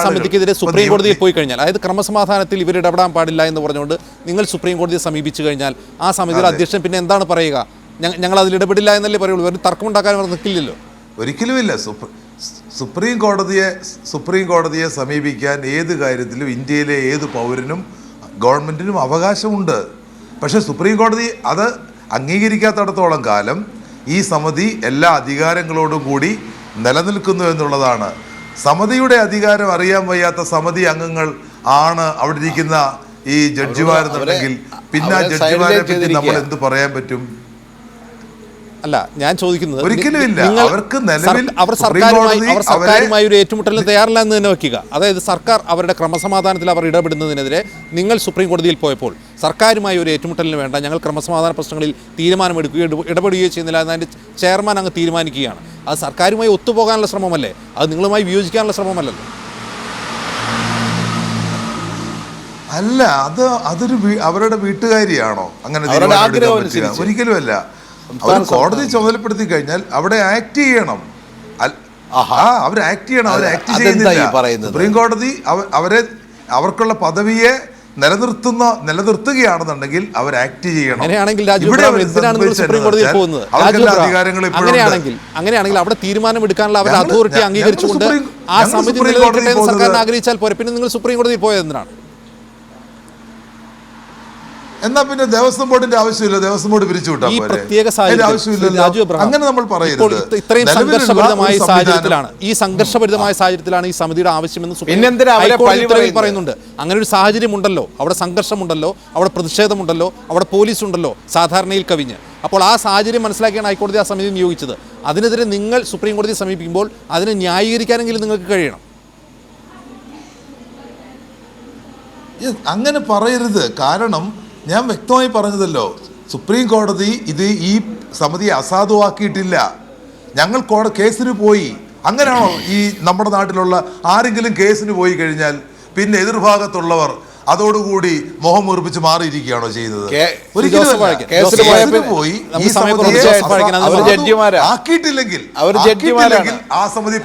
സമിതിക്കെതിരെ സുപ്രീം കോടതിയിൽ പോയി കഴിഞ്ഞാൽ, അതായത് ക്രമസമാധാനത്തിൽ ഇവർ ഇടപെടാൻ പാടില്ല എന്ന് പറഞ്ഞുകൊണ്ട് നിങ്ങൾ സുപ്രീം കോടതിയെ സമീപിച്ചു കഴിഞ്ഞാൽ ആ സമിതിയുടെ അധ്യക്ഷൻ പിന്നെ എന്താണ് പറയുക? ഞങ്ങൾ അതിൽ ഇടപെടില്ല എന്നല്ലേ പറയുള്ളൂ. ഒരു തർക്കമുണ്ടാക്കാൻ അവർ നിൽക്കില്ലല്ലോ. ഒരിക്കലുമില്ല. സുപ്രീം കോടതിയെ സമീപിക്കാൻ ഏത് കാര്യത്തിലും ഇന്ത്യയിലെ ഏത് പൗരനും ഗവൺമെൻറ്റിനും അവകാശമുണ്ട്. പക്ഷേ സുപ്രീം കോടതി അത് അംഗീകരിക്കാത്തിടത്തോളം കാലം ഈ സമിതി എല്ലാ അധികാരങ്ങളോടും കൂടി നിലനിൽക്കുന്നു എന്നുള്ളതാണ്. സമിതിയുടെ അധികാരം അറിയാൻ വയ്യാത്ത സമിതി അംഗങ്ങൾ ആണ് അവിടെ ഇരിക്കുന്ന ഈ ജഡ്ജിമാരെന്നുണ്ടെങ്കിൽ പിന്നെ ആ ജഡ്ജിമാരെ പറ്റി നമ്മൾ എന്ത് പറയാൻ പറ്റും? അല്ല, ഞാൻ ചോദിക്കുന്നത്, അവർ സർക്കാരുമായി ഒരു ഏറ്റുമുട്ടലിന് തയ്യാറില്ല എന്ന് തന്നെ വയ്ക്കുക. അതായത് സർക്കാർ അവരുടെ ക്രമസമാധാനത്തിൽ അവർ ഇടപെടുന്നതിനെതിരെ നിങ്ങൾ സുപ്രീം കോടതിയിൽ പോയപ്പോൾ സർക്കാരുമായി ഒരു ഏറ്റുമുട്ടലിന് വേണ്ട, ഞങ്ങൾ ക്രമസമാധാന പ്രശ്നങ്ങളിൽ തീരുമാനമെടുക്കുകയോ ഇടപെടുകയോ ചെയ്യുന്നില്ല എന്ന് അതിൻ്റെ ചെയർമാൻ അങ്ങ് തീരുമാനിക്കുകയാണ്. അത് സർക്കാരുമായി ഒത്തുപോകാനുള്ള ശ്രമമല്ലേ? അത് നിങ്ങളുമായി വിയോജിക്കാനുള്ള ശ്രമമല്ലല്ലോ. അല്ല, അതൊരു അവരുടെ വീട്ടുകാരിയാണോ അങ്ങനെ? ഒരിക്കലും അല്ല. അവർ കോടതി ചുമതലപ്പെടുത്തി കഴിഞ്ഞാൽ അവിടെ ആക്ട് ചെയ്യണം. അവർ ആക്ട് ചെയ്യണം. അവർ ആക്ട് ചെയ്യുന്നില്ല. സുപ്രീം കോടതി അവർക്കുള്ള പദവിയെ നിലനിർത്തുകയാണെന്നുണ്ടെങ്കിൽ അവർ ആക്ട് ചെയ്യണം. അങ്ങനെയാണെങ്കിൽ അവിടെ തീരുമാനമെടുക്കാനുള്ള അവരുടെ അതോറിറ്റി അംഗീകരിച്ചുകൊണ്ട് ആ സമിതി നിലനിൽക്കട്ടെ എന്ന് സർക്കാരിന് ആഗ്രഹിച്ചാൽ പോരെ. പിന്നെ നിങ്ങൾ സുപ്രീം കോടതിയിൽ പോയത് എന്തിനാണ്? എന്നാ പിന്നെ ദേവസ്വം ബോർഡിന്റെ ആവശ്യമില്ല, ദേവസ്വം ബോർഡ് പിരിച്ചു വിട്ടാൽ അങ്ങനെ നമ്മൾ പറയുന്നത്. ഇത്രയും സംഘർഷഭരിതമായ സാഹചര്യത്തിലാണ് ഈ സമിതിയുടെ ആവശ്യമെന്ന് ഉത്തരവിൽ പറയുന്നുണ്ട്. അങ്ങനെ ഒരു സാഹചര്യം ഉണ്ടല്ലോ, അവിടെ സംഘർഷമുണ്ടല്ലോ, അവിടെ പ്രതിഷേധമുണ്ടല്ലോ, അവിടെ പോലീസ് ഉണ്ടല്ലോ സാധാരണയിൽ കവിഞ്ഞ്. അപ്പോൾ ആ സാഹചര്യം മനസ്സിലാക്കിയാണ് ഹൈക്കോടതി ആ സമിതി നിയോഗിച്ചത്. അതിനെതിരെ നിങ്ങൾ സുപ്രീം കോടതിയെ സമീപിക്കുമ്പോൾ അതിനെ ന്യായീകരിക്കാനെങ്കിലും നിങ്ങൾക്ക് കഴിയണം. അങ്ങനെ പറയരുത്. കാരണം ഞാൻ വ്യക്തമായി പറഞ്ഞതല്ലോ, സുപ്രീം കോടതി ഈ സമിതിയെ അസാധുവാക്കിയിട്ടില്ല. ഞങ്ങൾ കേസിന് പോയി. അങ്ങനെയാണോ ഈ നമ്മുടെ നാട്ടിലുള്ള ആരെങ്കിലും കേസിന് പോയി കഴിഞ്ഞാൽ പിന്നെ എതിർഭാഗത്തുള്ളവർ അതോടുകൂടി മുഖം മുറിപ്പിച്ച് മാറിയിരിക്കുകയാണോ ചെയ്തത്? പോയി ഈ ആക്കിയിട്ടില്ലെങ്കിൽ ആ സമിതി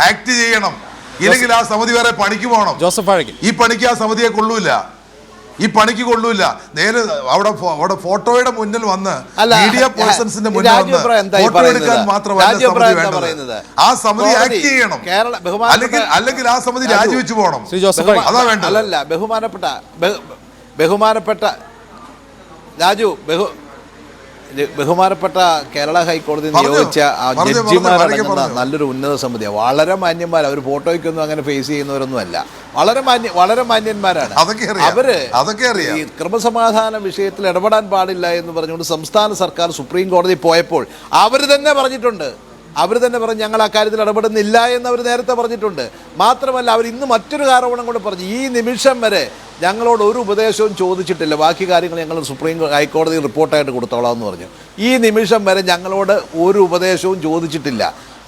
ആക്ട് ചെയ്യണം. ഇല്ലെങ്കിൽ ആ സമിതി വേറെ പണിക്ക് പോകണം. ഈ പണിക്ക് ആ സമിതിയെ കൊള്ളൂല. നേരെ അവിടെ ഫോട്ടോയുടെ മുന്നിൽ വന്ന് മീഡിയ പേഴ്സൺസിന്റെ മുന്നിൽ വന്ന് ഫോട്ടോ എടുക്കാൻ മാത്രമല്ല ആ സമിതി ആക്ട് ചെയ്യണം. അല്ലെങ്കിൽ ആ സമിതി രാജിവെച്ചു പോകണം. അതാ വേണ്ടത്. അല്ലല്ല, ബഹുമാനപ്പെട്ട രാജു, ബഹുമാനപ്പെട്ട കേരള ഹൈക്കോടതി നിയോഗിച്ച ജഡ്ജിമാരടങ്ങുന്ന നല്ലൊരു ഉന്നത സമിതിയാണ്. വളരെ മാന്യന്മാർ. അവർ ഫോട്ടോയ്ക്കൊന്നും അങ്ങനെ ഫേസ് ചെയ്യുന്നവരൊന്നും അല്ല. വളരെ മാന്യന്മാരാണ്. അവര് ഈ ക്രമസമാധാന വിഷയത്തിൽ ഇടപെടാൻ പാടില്ല എന്ന് പറഞ്ഞുകൊണ്ട് സംസ്ഥാന സർക്കാർ സുപ്രീം കോടതി പോയപ്പോൾ അവർ തന്നെ പറഞ്ഞിട്ടുണ്ട്, ഞങ്ങൾ ആ കാര്യത്തിൽ ഇടപെടുന്നില്ല എന്ന് അവർ നേരത്തെ പറഞ്ഞിട്ടുണ്ട്. മാത്രമല്ല, അവർ ഇന്ന് മറ്റൊരു ആരോപണം കൂടെ പറഞ്ഞു. ഈ നിമിഷം വരെ ഞങ്ങളോട് ഒരു ഉപദേശവും ചോദിച്ചിട്ടില്ല, ബാക്കി കാര്യങ്ങൾ ഞങ്ങൾ ഹൈക്കോടതി റിപ്പോർട്ടായിട്ട് കൊടുത്തോളാം എന്ന് പറഞ്ഞു. ഈ നിമിഷം വരെ ഞങ്ങളോട് ഒരു ഉപദേശവും ചോദിച്ചിട്ടില്ല.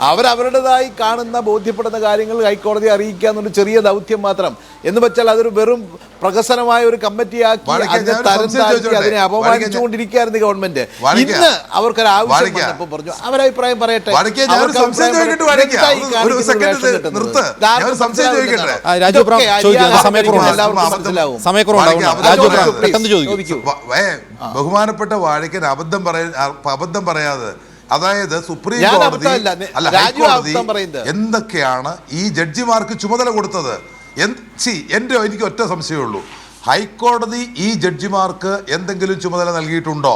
അവരവരുടേതായി കാണുന്ന ബോധ്യപ്പെടുന്ന കാര്യങ്ങൾ ഹൈക്കോടതിയെ അറിയിക്കുക എന്നൊരു ചെറിയ ദൗത്യം മാത്രം. എന്ന് വെച്ചാൽ അതൊരു വെറും പ്രകസനമായ ഒരു കമ്മിറ്റിയാക്കി അതിനെ തരം താഴ്ത്തി അതിനെ അപമാനിച്ചുകൊണ്ടിരിക്കുകയായിരുന്നു ഗവൺമെന്റ്. ഇന്ന് അവർക്കൊരു ആവശ്യം വന്നപ്പോൾ പറഞ്ഞു അവരഭിപ്രായം പറയട്ടെ. ബഹുമാനപ്പെട്ട വാഴക്കൻ അബദ്ധം പറയാതെ, അതായത് സുപ്രീം ഞാൻ കോടതി അബദ്ധമല്ല, അല്ല രാജു ഹൈക്കോടതി അബദ്ധം പറയുന്നത്. എന്തൊക്കെയാണ് ഈ ജഡ്ജിമാർക്ക് ചുമതല കൊടുത്തത്? എനിക്ക് ഒറ്റ സംശയമുള്ളൂ, ഹൈക്കോടതി ഈ ജഡ്ജിമാർക്ക് എന്തെങ്കിലും ചുമതല നൽകിയിട്ടുണ്ടോ?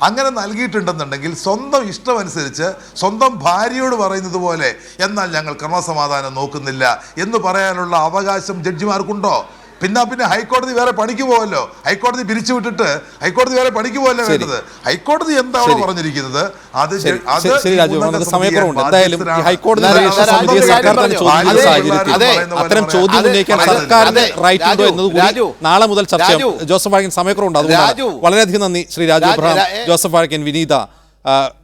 അങ്ങനെ നൽകിയിട്ടുണ്ടെന്നുണ്ടെങ്കിൽ സ്വന്തം ഇഷ്ടമനുസരിച്ച് സ്വന്തം ഭാര്യയോട് പറയുന്നത് പോലെ എന്നാൽ ഞങ്ങൾ ക്രമസമാധാനം നോക്കുന്നില്ല എന്ന് പറയാനുള്ള അവകാശം ജഡ്ജിമാർക്കുണ്ടോ? പിന്നെ ഹൈക്കോടതി വേറെ പണിക്ക് പോവല്ലോ, ഹൈക്കോടതി പിരിച്ചു വിട്ടിട്ട് ഹൈക്കോടതി വേറെ പണിക്ക് പോവല്ലോ വേണ്ടത്. ഹൈക്കോടതി എന്താണോ പറഞ്ഞിരിക്കുന്നത് അത് അത്തരം ചോദ്യം ഉന്നയിക്കാൻ സർക്കാരിന് റൈറ്റ് ഉണ്ടോ എന്നത് കൂടി നാളെ മുതൽ ചർച്ചയാവും. ജോസഫ് വാഴക്കൻ സമയക്കുറവുണ്ട്, അതുകൊണ്ട് വളരെയധികം നന്ദി ശ്രീ രാജു എബ്രഹാം, ജോസഫ് വാഴക്കൻ, വിനീത,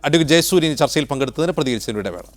അഡ്വക്കേറ്റ് ജയസൂര്യൻ ചർച്ചയിൽ പങ്കെടുത്തതിന് പ്രതികരിച്ചതിലൂടെ വേണം.